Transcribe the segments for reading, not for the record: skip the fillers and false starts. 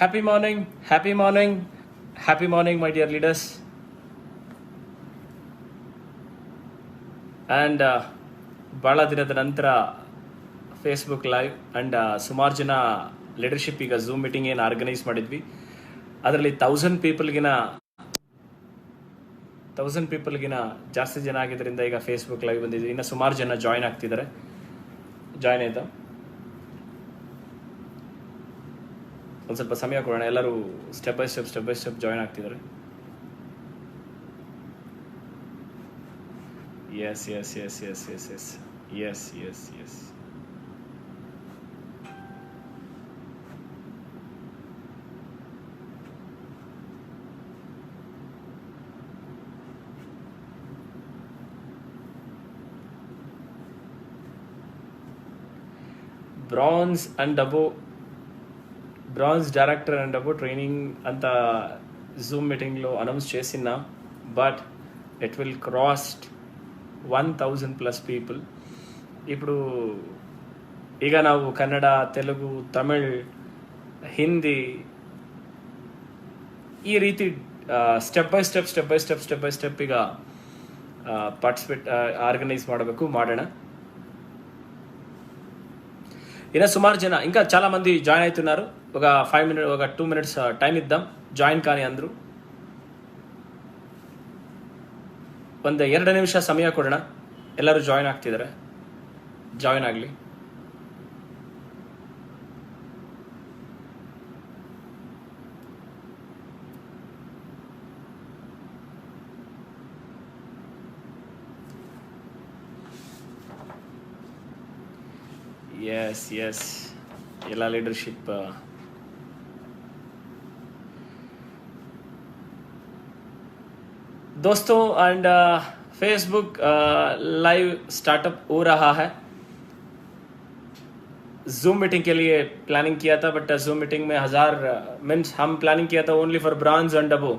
Happy morning, happy morning, happy morning, my dear leaders. And ಭಾಳ ದಿನದ ನಂತರ Facebook live and ಸುಮಾರು ಜನ ಲೀಡರ್ಶಿಪ್ ಈಗ ಝೂಮ್ ಮೀಟಿಂಗ್ ಏನು ಆರ್ಗನೈಸ್ ಮಾಡಿದ್ವಿ ಅದರಲ್ಲಿ 1000 ಪೀಪಲ್ಗಿನ ಜಾಸ್ತಿ ಜನ ಆಗಿದ್ದರಿಂದ ಈಗ ಫೇಸ್ಬುಕ್ ಲೈವ್ ಬಂದಿದ್ವಿ. ಇನ್ನು ಸುಮಾರು ಜನ ಜಾಯ್ನ್ ಆಗ್ತಿದ್ದಾರೆ. ಜಾಯ್ನ್ ಆಯ್ತಾ? ಒಂದು ಸ್ವಲ್ಪ ಸಮಯ ಕೊಡೋಣ. ಎಲ್ಲರೂ ಸ್ಟೆಪ್ ಬೈ ಸ್ಟೆಪ್ ಜಾಯ್ನ್ ಆಗ್ತಿದ್ದಾರೆ. Yes. Bronze director and above training అంత జూమ్ మీటింగ్లో అనౌన్స్ చేసినా, but it will crossed 1000+ people. ఇప్పుడు ಈಗ ನಾವು ಕನ್ನಡ, ತೆಲುಗು, ತಮಿಳ್, ಹಿಂದಿ ಈ ರೀತಿ ಸ್ಟೆಪ್ ಬೈ ಸ್ಟೆಪ್ ಈಗ ಪಾರ್ಟಿಸಿಪೇಟ್ ಆರ್ಗನೈಸ್ ಮಾಡೋಣ. ఇక సుమారు జన ఇంకా చాలా మంది జాయిన్ అవుతున్నారు. ఒక 2 minutes టైం ఇద్దాం జాయిన్ కానీ అందరూ. ಒಂದು 2 ನಿಮಿಷ ಸಮಯ ಕೊಡೋಣ. ಎಲ್ಲರೂ ಜಾಯಿನ್ ಆಗ್ತಿದ್ದಾರೆ. ಜಾಯಿನ್ ಆಗಲಿ. ಎಸ್ ಎಲ್ಲ ಲೀಡರ್ಶಿಪ್ दोस्तों एंड फेसबुक लाइव स्टार्टअप हो रहा है. जूम मीटिंग के लिए प्लानिंग किया था, बट जूम मीटिंग में 1000 मीन्स हम प्लानिंग किया था only for bronze and above.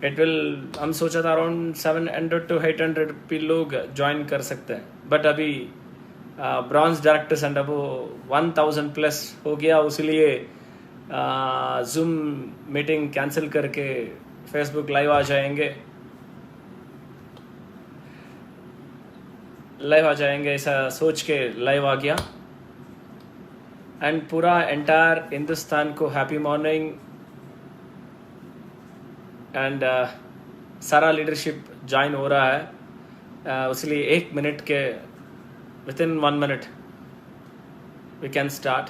It will हम सोचा था अराउंड 700 to 800 भी लोग ज्वाइन कर सकते हैं, बट अभी ब्रॉन्ज डायरेक्टर्स एंड अबो 1000+ हो गया. इसलिए जूम मीटिंग कैंसिल करके फेसबुक लाइव आ जाएंगे ऐसा सोच के लाइव आ गया. एंड पूरा एंटायर हिंदुस्तान को हैप्पी मॉर्निंग. एंड सारा लीडरशिप ज्वाइन हो रहा है. इसलिए 1 मिनट के within 1 minute we can start.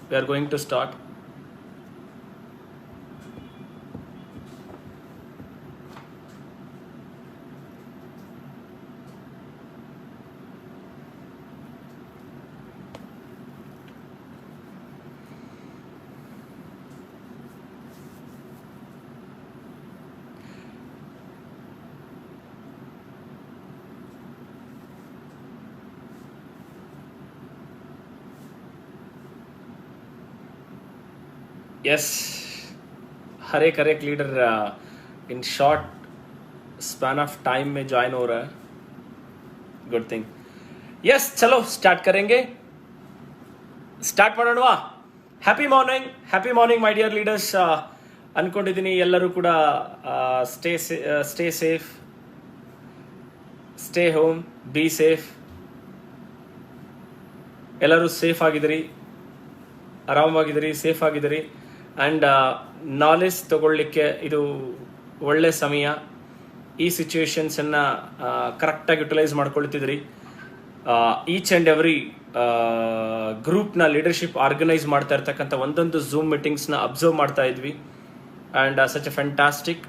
We are going to start. Yes, हर एक leader in short span of time में ज्वाइन हो रहा है. Good thing. यस, चलो स्टार्ट करेंगे. स्टार्ट ಮಾಡೋಣವಾ? Happy morning my dear leaders. ಅನ್ಕೊಂಡಿದ್ದೀನಿ ಎಲ್ಲರೂ ಕೂಡ stay safe, stay home, be safe. ಎಲ್ಲರೂ ಸೇಫ್ ಆಗಿದ್ದೀರಿ, ಆರಾಮಾಗಿದ್ದೀರಿ, ಸೇಫ್ ಆಗಿದ್ದೀರಿ. ಆ್ಯಂಡ್ ನಾಲೆಜ್ ತಗೊಳ್ಳಿಕ್ಕೆ ಇದು ಒಳ್ಳೆ ಸಮಯ. ಈ ಸಿಚುವೇಶನ್ಸನ್ನು ಕರೆಕ್ಟಾಗಿ ಯುಟಿಲೈಸ್ ಮಾಡ್ಕೊಳ್ತಿದ್ರಿ. ಈಚ್ ಆ್ಯಂಡ್ ಎವ್ರಿ ಗ್ರೂಪ್ನ ಲೀಡರ್ಶಿಪ್ ಆರ್ಗನೈಸ್ ಮಾಡ್ತಾ ಇರ್ತಕ್ಕಂಥ ಒಂದೊಂದು ಝೂಮ್ ಮೀಟಿಂಗ್ಸ್ನ ಅಬ್ಸರ್ವ್ ಮಾಡ್ತಾ ಇದ್ವಿ. And such A fantastic.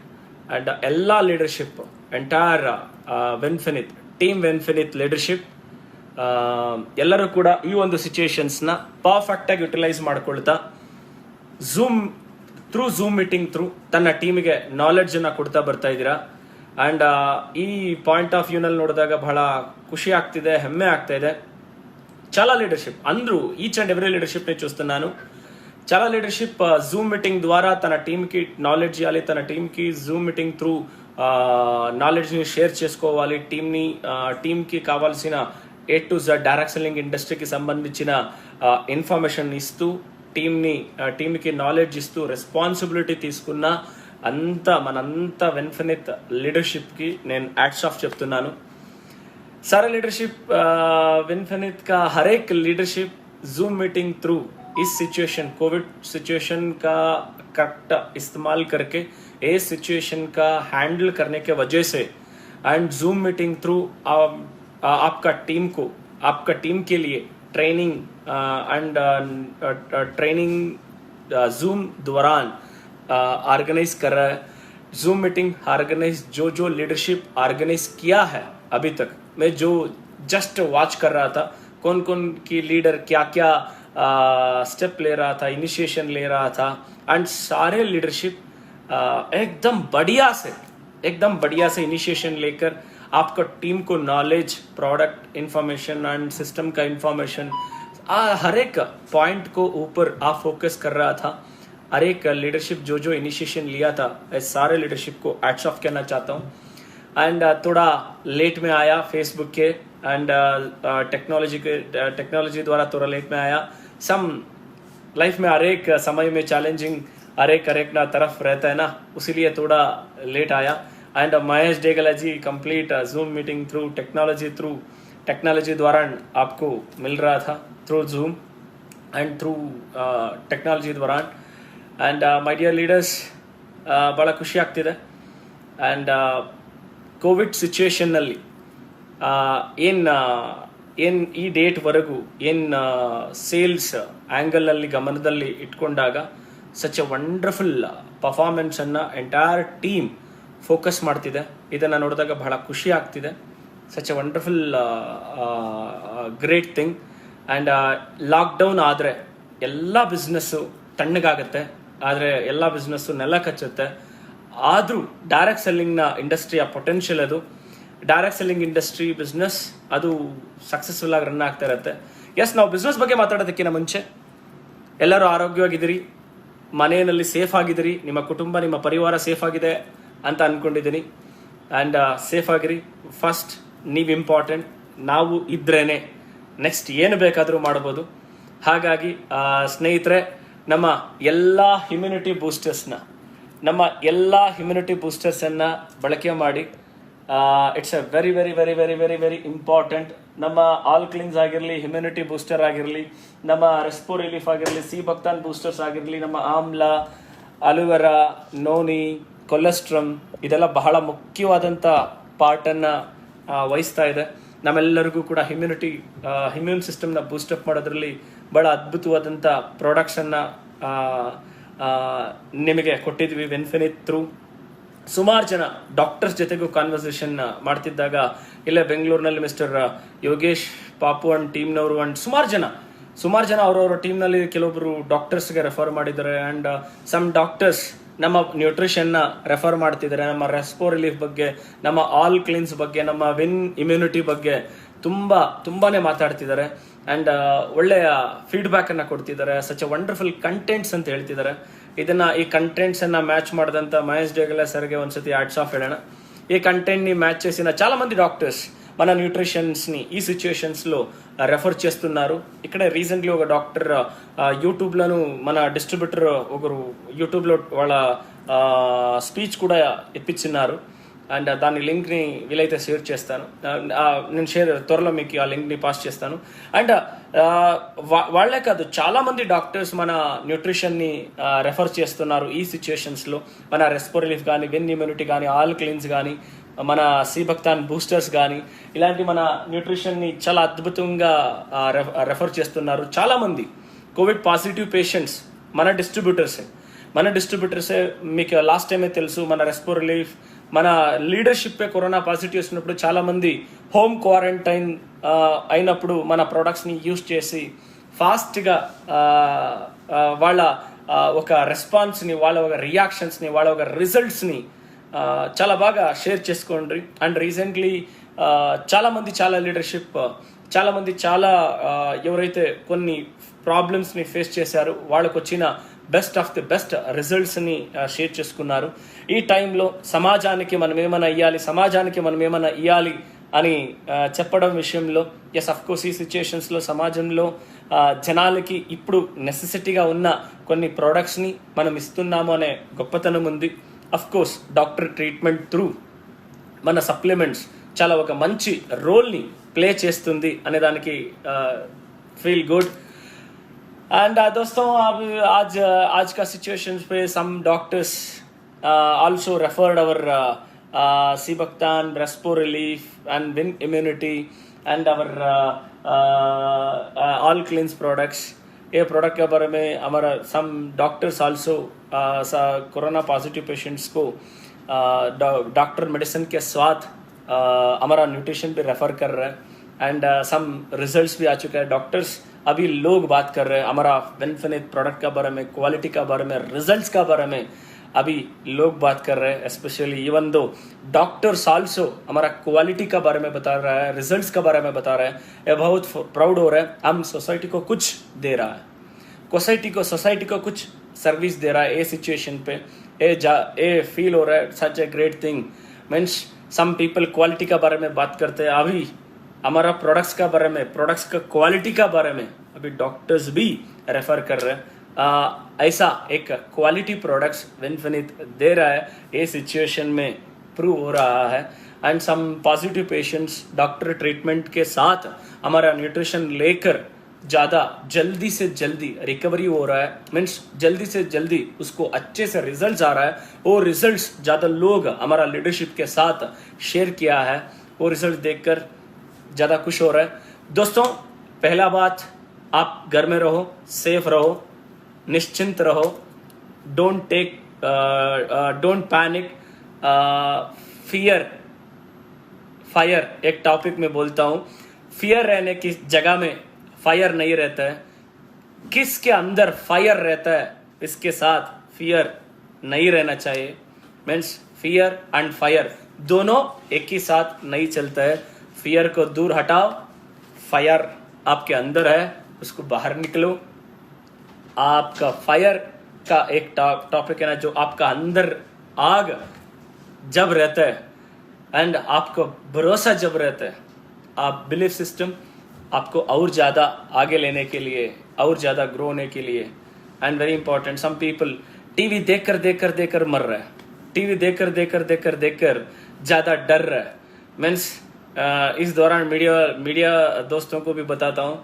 And ಎಲ್ಲ ಲೀಡರ್ಶಿಪ್ ಎಂಟೈರ್ ಟೀಮ್ ವೆನ್ಫಿನಿತ್ ಲೀಡರ್ಶಿಪ್ ಎಲ್ಲರೂ ಕೂಡ ಈ ಒಂದು ಸಿಚುವೇಶನ್ಸ್ನ ಪರ್ಫೆಕ್ಟಾಗಿ ಯುಟಿಲೈಸ್ ಮಾಡ್ಕೊಳ್ತಾ ಝೂಮ್ ಮೀಟಿಂಗ್ ಥ್ರೂ ತನ್ನ ಟೀಮಿಗೆ ನಾಲೆಡ್ಜನ್ನು ಕೊಡ್ತಾ ಬರ್ತಾ ಇದ್ದೀರಾ. ಆ್ಯಂಡ್ ಈ ಪಾಯಿಂಟ್ ಆಫ್ ವ್ಯೂನಲ್ಲಿ ನೋಡಿದಾಗ ಬಹಳ ಖುಷಿ ಆಗ್ತಿದೆ, ಹೆಮ್ಮೆ ಆಗ್ತಾ ಇದೆ. చాలా లీడర్షిప్ అందరూ ఈచ్ అండ్ ఎవ్రీ లీడర్షిప్ని చూస్తున్నాను. చాలా లీడర్షిప్ జూమ్ మీటింగ్ ద్వారా తన టీంకి నాలెడ్జ్ ఇవ్వాలి, తన టీంకి జూమ్ మీటింగ్ త్రూ నాలెడ్జ్ని షేర్ చేసుకోవాలి. టీంకి కావాల్సిన A to Z direct selling ఇండస్ట్రీకి సంబంధించిన ఇన్ఫర్మేషన్ ఇస్తూ టీమ్కి నాలెడ్జ్ ఇస్తూ రెస్పాన్సిబిలిటీ తీసుకున్న మనంతా వెన్ఫినిత్ లీడర్షిప్కి నేను హ్యాట్స్ ఆఫ్ చెప్తున్నాను. सारा लीडरशिप विनफिनित का हर एक लीडरशिप जूम मीटिंग थ्रू इस सिचुएशन कोविड सिचुएशन का करेक्ट इस्तेमाल करके इस सिचुएशन का हैंडल करने के वजह से एंड जूम मीटिंग थ्रू आपका टीम के लिए ट्रेनिंग एंड ट्रेनिंग जूम दौरान ऑर्गेनाइज कर रहा है. जूम मीटिंग ऑर्गेनाइज जो लीडरशिप ऑर्गेनाइज किया है अभी तक, मैं जो जस्ट वॉच कर रहा था कौन की लीडर क्या क्या स्टेप ले रहा था, इनिशिएशन ले रहा था, एंड सारे लीडरशिप एकदम बढ़िया से इनिशिएशन लेकर आपका टीम को knowledge, product information and system का इंफॉर्मेशन हर एक पॉइंट को ऊपर आप फोकस कर रहा था. हर एक लीडरशिप जो इनिशिएशन लिया था, इस सारे लीडरशिप को हैट्स ऑफ कहना चाहता हूँ. एंड थोड़ा लेट में आया फेसबुक के एंड टेक्नोलॉजी द्वारा थोड़ा लेट में आया. सम लाइफ में हर एक समय में चैलेंजिंग हर एक ना तरफ रहता है ना, उसीलिए थोड़ा लेट आया. And Mahesh Degla ji complete Zoom meeting through technology द्वारा आपको मिल रहा था through Zoom and through technology द्वारा. एंड ಮೈ ಡಿಯರ್ ಲೀಡರ್ಸ್, ಭಾಳ ಖುಷಿ ಆಗ್ತಿದೆ. ಆ್ಯಂಡ್ ಕೋವಿಡ್ ಸಿಚುವೇಶನ್ನಲ್ಲಿ ಏನು ಈ ಡೇಟ್ವರೆಗೂ ಸೇಲ್ಸ್ ಆ್ಯಂಗಲಲ್ಲಿ ಗಮನದಲ್ಲಿ ಇಟ್ಕೊಂಡಾಗ ಸಚ್ ಎ ವಂಡರ್ಫುಲ್ ಪರ್ಫಾರ್ಮೆನ್ಸನ್ನು ಎಂಟೈರ್ ಟೀಮ್ ಫೋಕಸ್ ಮಾಡ್ತಿದೆ. ಇದನ್ನು ನೋಡಿದಾಗ ಬಹಳ ಖುಷಿ ಆಗ್ತಿದೆ. Such a wonderful great thing. And lockdown ಆದರೆ ಎಲ್ಲ ಬಿಸ್ನೆಸ್ಸು ತಣ್ಣಗಾಗತ್ತೆ, ಆದರೆ ಎಲ್ಲ ಬಿಸ್ನೆಸ್ಸು ನೆಲ ಕಚ್ಚುತ್ತೆ. ಆದರೂ ಡೈರೆಕ್ಟ್ ಸೆಲ್ಲಿಂಗ್ನ ಇಂಡಸ್ಟ್ರಿಯ ಪೊಟೆನ್ಷಿಯಲ್ ಅದು. ಡೈರೆಕ್ಟ್ ಸೆಲ್ಲಿಂಗ್ ಇಂಡಸ್ಟ್ರಿ ಬಿಸ್ನೆಸ್ ಅದು ಸಕ್ಸಸ್ಫುಲ್ ಆಗಿ ರನ್ ಆಗ್ತಾ ಇರುತ್ತೆ. ಎಸ್, ನಾವು ಬಿಸ್ನೆಸ್ ಬಗ್ಗೆ ಮಾತಾಡೋದಕ್ಕಿಂತ ಮುಂಚೆ ಎಲ್ಲರೂ ಆರೋಗ್ಯವಾಗಿದ್ದೀರಿ, ಮನೆಯಲ್ಲಿ ಸೇಫ್ ಆಗಿದ್ದೀರಿ, ನಿಮ್ಮ ಕುಟುಂಬ ನಿಮ್ಮ ಪರಿವಾರ ಸೇಫ್ ಆಗಿದೆ ಅಂತ ಅಂದ್ಕೊಂಡಿದ್ದೀನಿ. ಆ್ಯಂಡ್ ಸೇಫ್ ಆಗಿರಿ. ಫಸ್ಟ್ ನೀವು ಇಂಪಾರ್ಟೆಂಟ್. ನಾವು ಇದ್ರೇನೆ ನೆಕ್ಸ್ಟ್ ಏನು ಬೇಕಾದರೂ ಮಾಡ್ಬೋದು. ಹಾಗಾಗಿ ಸ್ನೇಹಿತರೆ, ನಮ್ಮ ಎಲ್ಲ ಇಮ್ಯುನಿಟಿ ಬೂಸ್ಟರ್ಸನ್ನು ಬಳಕೆ ಮಾಡಿ. It's a very very very very very very important. ನಮ್ಮ ಆಲ್ ಕ್ಲೀನ್ಸ್ ಆಗಿರಲಿ, ಇಮ್ಯುನಿಟಿ ಬೂಸ್ಟರ್ ಆಗಿರಲಿ, ನಮ್ಮ ರೆಸ್ಪೋ ರಿಲೀಫ್ ಆಗಿರಲಿ, ಸಿ ಬಕ್ತಾನ್ ಬೂಸ್ಟರ್ಸ್ ಆಗಿರಲಿ, ನಮ್ಮ ಆಮ್ಲ, ಅಲೋವೆರಾ, ನೋನಿ, ಕೊಲೆಸ್ಟ್ರಮ್, ಇದೆಲ್ಲ ಬಹಳ ಮುಖ್ಯವಾದಂಥ ಪಾರ್ಟನ್ನು ವಹಿಸ್ತಾ ಇದೆ. ನಮ್ಮೆಲ್ಲರಿಗೂ ಕೂಡ ಇಮ್ಯೂನ್ ಸಿಸ್ಟಮ್ನ ಬೂಸ್ಟಪ್ ಮಾಡೋದ್ರಲ್ಲಿ ಬಹಳ ಅದ್ಭುತವಾದಂಥ ಪ್ರಾಡಕ್ಟ್ಸನ್ನು ನಿಮಗೆ ಕೊಟ್ಟಿದ್ವಿ ವಿನ್ಫಿನಿತ್ ಥ್ರೂ. ಸುಮಾರು ಜನ ಡಾಕ್ಟರ್ಸ್ ಜೊತೆಗೂ ಕಾನ್ವರ್ಸೇಷನ್ ಮಾಡ್ತಿದ್ದಾಗ ಇಲ್ಲೇ ಬೆಂಗಳೂರಿನಲ್ಲಿ ಮಿಸ್ಟರ್ ಯೋಗೇಶ್ ಪಾಪು ಅಂಡ್ ಟೀಮ್ನವರು ಅಂಡ್ ಸುಮಾರು ಜನ ಅವರವರ ಟೀಮ್ನಲ್ಲಿ ಕೆಲವೊಬ್ಬರು ಡಾಕ್ಟರ್ಸ್ಗೆ ರೆಫರ್ ಮಾಡಿದ್ದಾರೆ. ಆ್ಯಂಡ್ ಸಮ್ ಡಾಕ್ಟರ್ಸ್ ನಮ್ಮ ನ್ಯೂಟ್ರಿಷನ್ನ ರೆಫರ್ ಮಾಡ್ತಿದ್ದಾರೆ, ನಮ್ಮ ರೆಸ್ಪೋ ರಿಲೀಫ್ ಬಗ್ಗೆ, ನಮ್ಮ ಆಲ್ ಕ್ಲೀನ್ಸ್ ಬಗ್ಗೆ, ನಮ್ಮ ವಿನ್ ಇಮ್ಯುನಿಟಿ ಬಗ್ಗೆ ತುಂಬಾನೇ ಮಾತಾಡ್ತಿದ್ದಾರೆ. ಆ್ಯಂಡ್ ಒಳ್ಳೆಯ ಫೀಡ್ಬ್ಯಾಕನ್ನು ಕೊಡ್ತಿದ್ದಾರೆ. ಸಚ್ ಎ ವಂಡರ್ಫುಲ್ ಕಂಟೆಂಟ್ಸ್ ಅಂತ ಹೇಳ್ತಿದ್ದಾರೆ. ಈ కంటెంట్స్ మ్యాచ్ ಮಾಡಿದಂಥ మహేష్ డేగల ಸರ್ಗೆ ಒಂದ್ಸತಿ హ్యాట్స్ ఆఫ్ ಹೇಳೋಣ. ఈ కంటెంట్ని మ్యాచ్ చేసిన చాలా మంది డాక్టర్స్ మన న్యూట్రిషన్స్ని ఈ సిచ్యుయేషన్స్లో రెఫర్ చేస్తున్నారు. ఇక్కడే రీసెంట్లీ ఒక డాక్టర్ యూట్యూబ్లోను మన డిస్ట్రిబ్యూటర్ ఒకరు యూట్యూబ్లో వాళ్ళ స్పీచ్ కూడా ఇప్పించున్నారు. అండ్ దాని లింక్ని వీలైతే షేర్ చేస్తాను. నేను త్వరలో మీకు ఆ లింక్ని పాస్ చేస్తాను. అండ్ వాళ్లే కాదు, చాలామంది డాక్టర్స్ మన న్యూట్రిషన్ని రెఫర్ చేస్తున్నారు ఈ సిచ్యుయేషన్స్లో. మన రెస్పో రిలీఫ్ కానీ, విన్ ఇమ్యూనిటీ కానీ, ఆల్ క్లీన్స్ కానీ, మన సీబక్తాన్ బూస్టర్స్ కానీ, ఇలాంటి మన న్యూట్రిషన్ని చాలా అద్భుతంగా రెఫర్ చేస్తున్నారు. చాలామంది కోవిడ్ పాజిటివ్ పేషెంట్స్ మన డిస్ట్రిబ్యూటర్సే. మీకు లాస్ట్ టైమే తెలుసు, మన రెస్పో రిలీఫ్ మన లీడర్షిప్పే కరోనా పాజిటివ్ వచ్చినప్పుడు చాలామంది హోమ్ క్వారంటైన్ అయినప్పుడు మన ప్రోడక్ట్స్ని యూజ్ చేసి ఫాస్ట్గా వాళ్ళ ఒక రెస్పాన్స్ని, వాళ్ళ ఒక రియాక్షన్స్ని, వాళ్ళ ఒక రిజల్ట్స్ని చాలా బాగా షేర్ చేసుకోండి. అండ్ రీసెంట్లీ చాలా లీడర్షిప్, చాలా ఎవరైతే కొన్ని ప్రాబ్లమ్స్ని ఫేస్ చేశారు వాళ్ళకు వచ్చిన బెస్ట్ ఆఫ్ ది బెస్ట్ రిజల్ట్స్ని షేర్ చేసుకున్నారు. ఈ టైంలో సమాజానికి మనం ఏమైనా ఇవ్వాలి అని చెప్పడం విషయంలో, ఎస్ అఫ్ కోర్స్ ఈ సిచ్యుయేషన్స్లో సమాజంలో జనాలకి ఇప్పుడు నెసెసిటీగా ఉన్న కొన్ని ప్రోడక్ట్స్ని మనం ఇస్తున్నాము అనే గొప్పతనం ఉంది. Of course doctor treatment through మన సప్లిమెంట్స్ చాలా ఒక మంచి రోల్ని ప్లే చేస్తుంది అనే దానికి ఫీల్ గుడ్. एंड दोस्तों अब आज का सिचुएशन पे some doctors also referred our Cibactam, Respo Relief and Win Immunity and our All Cleans products. ये प्रोडक्ट के बारे में हमारा some doctors also corona positive patients को डॉक्टर मेडिसिन के साथ हमारा न्यूट्रिशन पे रेफर कर रहे हैं एंड सम रिजल्ट्स भी आ चुके हैं. डॉक्टर्स अभी लोग बात कर रहे हैं हमारा विनफिनिट प्रोडक्ट का बारे में, क्वालिटी का बारे में, रिजल्ट्स का बारे में अभी लोग बात कर रहे हैं. Specially even though doctors also हमारा क्वालिटी का बारे में बता रहा है, रिजल्ट्स का बारे में बता रहे हैं. ये बहुत प्राउड हो रहा है. हम सोसाइटी को कुछ दे रहा है, सोसाइटी को कुछ सर्विस दे रहा है. ये सिचुएशन पे ये फील हो रहा है such a great thing. Means some people quality का बारे में बात करते हैं. अभी हमारा प्रोडक्ट्स का बारे में, प्रोडक्ट्स का क्वालिटी का बारे में अभी डॉक्टर्स भी रेफर कर रहे हैं. ऐसा एक क्वालिटी प्रोडक्ट्स विनफिनिट दे रहा है. ये सिचुएशन में प्रूव हो रहा है. And some positive patients doctor treatment के साथ हमारा न्यूट्रिशन लेकर ज़्यादा जल्दी से जल्दी रिकवरी हो रहा है. मीन्स जल्दी से जल्दी उसको अच्छे से रिजल्ट्स आ रहा है. वो रिजल्ट्स ज़्यादा लोग हमारा लीडरशिप के साथ शेयर किया है. वो रिजल्ट देखकर ज़्यादा खुश हो रहा है. दोस्तों पहला बात, आप घर में रहो, सेफ रहो, निश्चिंत रहो. Don't panic. फियर फायर एक टॉपिक में बोलता हूँ. फियर रहने की जगह में फायर नहीं रहता है. किसके अंदर फायर रहता है इसके साथ फियर नहीं रहना चाहिए. मीन्स फियर एंड फायर दोनों एक ही साथ नहीं चलता है. फियर को दूर हटाओ. फायर आपके अंदर है, उसको बाहर निकलो. आपका फायर का एक टॉपिक है ना, जो आपका अंदर आग जब रहता है एंड आपको भरोसा जब रहता है, आप बिलीफ सिस्टम आपको और ज़्यादा आगे लेने के लिए, और ज़्यादा ग्रो होने के लिए. And very important, some people TV देखकर मर रहा है. टीवी देखकर ज़्यादा डर रहा है. मीन्स इस दौरान मीडिया दोस्तों को भी बताता हूँ,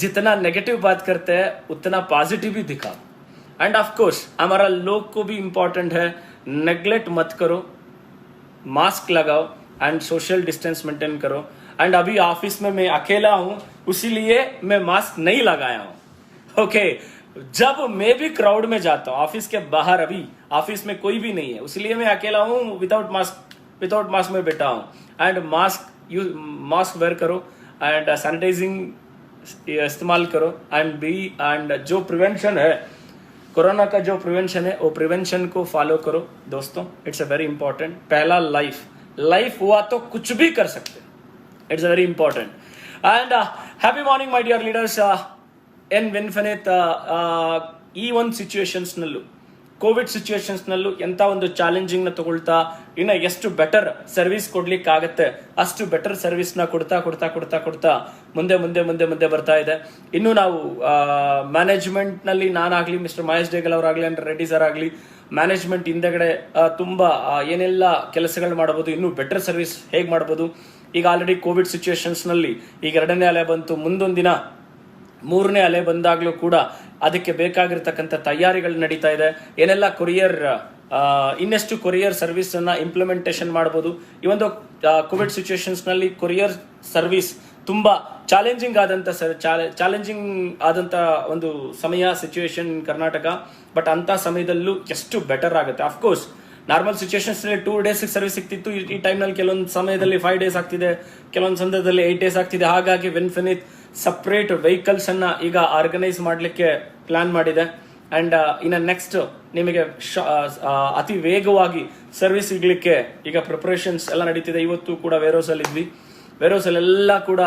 जितना नेगेटिव बात करते हैं उतना पॉजिटिव भी दिखाओ. एंड ऑफ कोर्स हमारा लोग को भी इम्पोर्टेंट है, नेग्लेक्ट मत करो. मास्क लगाओ एंड सोशल डिस्टेंस मेंटेन करो. एंड अभी ऑफिस में मैं अकेला हूँ, इसीलिए मैं मास्क नहीं लगाया हूँ. ओके जब मैं भी क्राउड में जाता हूँ, ऑफिस के बाहर अभी ऑफिस में कोई भी नहीं है, इसलिए मैं अकेला हूँ, विदाउट मास्क में बैठा हूँ. एंड मास्क वेयर करो एंड सैनिटाइजिंग इस्तेमाल करो. एंड जो प्रिवेंशन है, कोरोना का जो प्रिवेंशन है, वो प्रिवेंशन को फॉलो करो दोस्तों. It's a very important. पहला लाइफ हुआ तो कुछ भी कर सकते. It's a very important. And happy morning my dear leaders. ಎನ್ ವಿನ್ಫಿನಿಟ್ ಈ ಒಂದು ಸಿಚುವೇಶನ್ಸ್ನಲ್ಲೂ, ಕೋವಿಡ್ ಸಿಚುವೇಶನ್ಸ್ನಲ್ಲೂ ಎಂಥ ಒಂದು ಚಾಲೆಂಜಿಂಗ್ನ ತಗೊಳ್ತಾ ಇನ್ನು ಎಷ್ಟು ಬೆಟರ್ ಸರ್ವಿಸ್ ಕೊಡ್ಲಿಕ್ಕಾಗತ್ತೆ ಅಷ್ಟು ಬೆಟರ್ ಸರ್ವಿಸ್ನ ಕೊಡ್ತಾ ಮುಂದೆ ಬರ್ತಾ ಇದೆ. ಇನ್ನು ನಾವು ಮ್ಯಾನೇಜ್ಮೆಂಟ್ನಲ್ಲಿ ನಾನಾಗಲಿ, ಮಿಸ್ಟರ್ ಮಹೇಶ್ ಡೇಗಲ್ ಅವರಾಗಲಿ ಅಂಡ್ ರೆಡ್ಡಿ ಸರ್ ಆಗಲಿ, ಮ್ಯಾನೇಜ್ಮೆಂಟ್ ಹಿಂದೆಗಡೆ ತುಂಬಾ ಏನೆಲ್ಲ ಕೆಲಸಗಳು ಮಾಡಬಹುದು, ಇನ್ನೂ ಬೆಟರ್ ಸರ್ವಿಸ್ ಹೇಗೆ ಮಾಡಬಹುದು. ಈಗ ಆಲ್ರೆಡಿ ಕೋವಿಡ್ ಸಿಚುವೇಶನ್ಸ್ನಲ್ಲಿ ಈಗ 2ನೇ ಅಲೆ ಬಂತು, ಮುಂದೊಂದು ದಿನ 3ನೇ ಅಲೆ ಬಂದಾಗಲೂ ಕೂಡ ಅದಕ್ಕೆ ಬೇಕಾಗಿರ್ತಕ್ಕಂಥ ತಯಾರಿಗಳು ನಡೀತಾ ಇದೆ. ಏನೆಲ್ಲ ಇನ್ನೆಷ್ಟು ಕೊರಿಯರ್ ಸರ್ವಿಸ್ ಅನ್ನ ಇಂಪ್ಲಿಮೆಂಟೇಷನ್ ಮಾಡಬಹುದು. ಈ ಒಂದು ಕೋವಿಡ್ ಸಿಚುವೇಶನ್ಸ್ ನಲ್ಲಿ ಕೊರಿಯರ್ ಸರ್ವಿಸ್ ತುಂಬಾ ಚಾಲೆಂಜಿಂಗ್ ಆದಂತ ಒಂದು ಸಮಯ ಸಿಚುವೇಶನ್ ಕರ್ನಾಟಕ. ಬಟ್ ಅಂತ ಸಮಯದಲ್ಲೂ ಎಷ್ಟು ಬೆಟರ್ ಆಗುತ್ತೆ. Of course normal situations 2 days service ಸಿಗ್ತಿತ್ತು. ಈ ಟೈಮ್ನಲ್ಲಿ ಕೆಲವೊಂದು ಸಮಯದಲ್ಲಿ 5 days ಆಗ್ತಿದೆ, ಕೆಲವೊಂದು ಸಂದರ್ಭದಲ್ಲಿ 8 days ಆಗ್ತಿದೆ. ಹಾಗಾಗಿ ವಿನ್ಫಿನಿಟ್ ಸಪ್ರೇಟ್ ವೆಹಿಕಲ್ಸ್ ಅನ್ನ ಈಗ ಆರ್ಗನೈಸ್ ಮಾಡಲಿಕ್ಕೆ ಪ್ಲಾನ್ ಮಾಡಿದೆ. ಅಂಡ್ ಇನ್ನು ನೆಕ್ಸ್ಟ್ ನಿಮಗೆ ಅತಿ ವೇಗವಾಗಿ ಸರ್ವಿಸ್ ಸಿಗ್ಲಿಕ್ಕೆ ಈಗ ಪ್ರಿಪರೇಷನ್ಸ್ ಎಲ್ಲ ನಡೀತಿದೆ. ಇವತ್ತು ಕೂಡ ವೇರ್ ಹೌಸ್ ಅಲ್ಲಿ ಇದ್ವಿ. ವೇರ್ಹೌಸ್ ಅಲ್ಲೆಲ್ಲ ಕೂಡ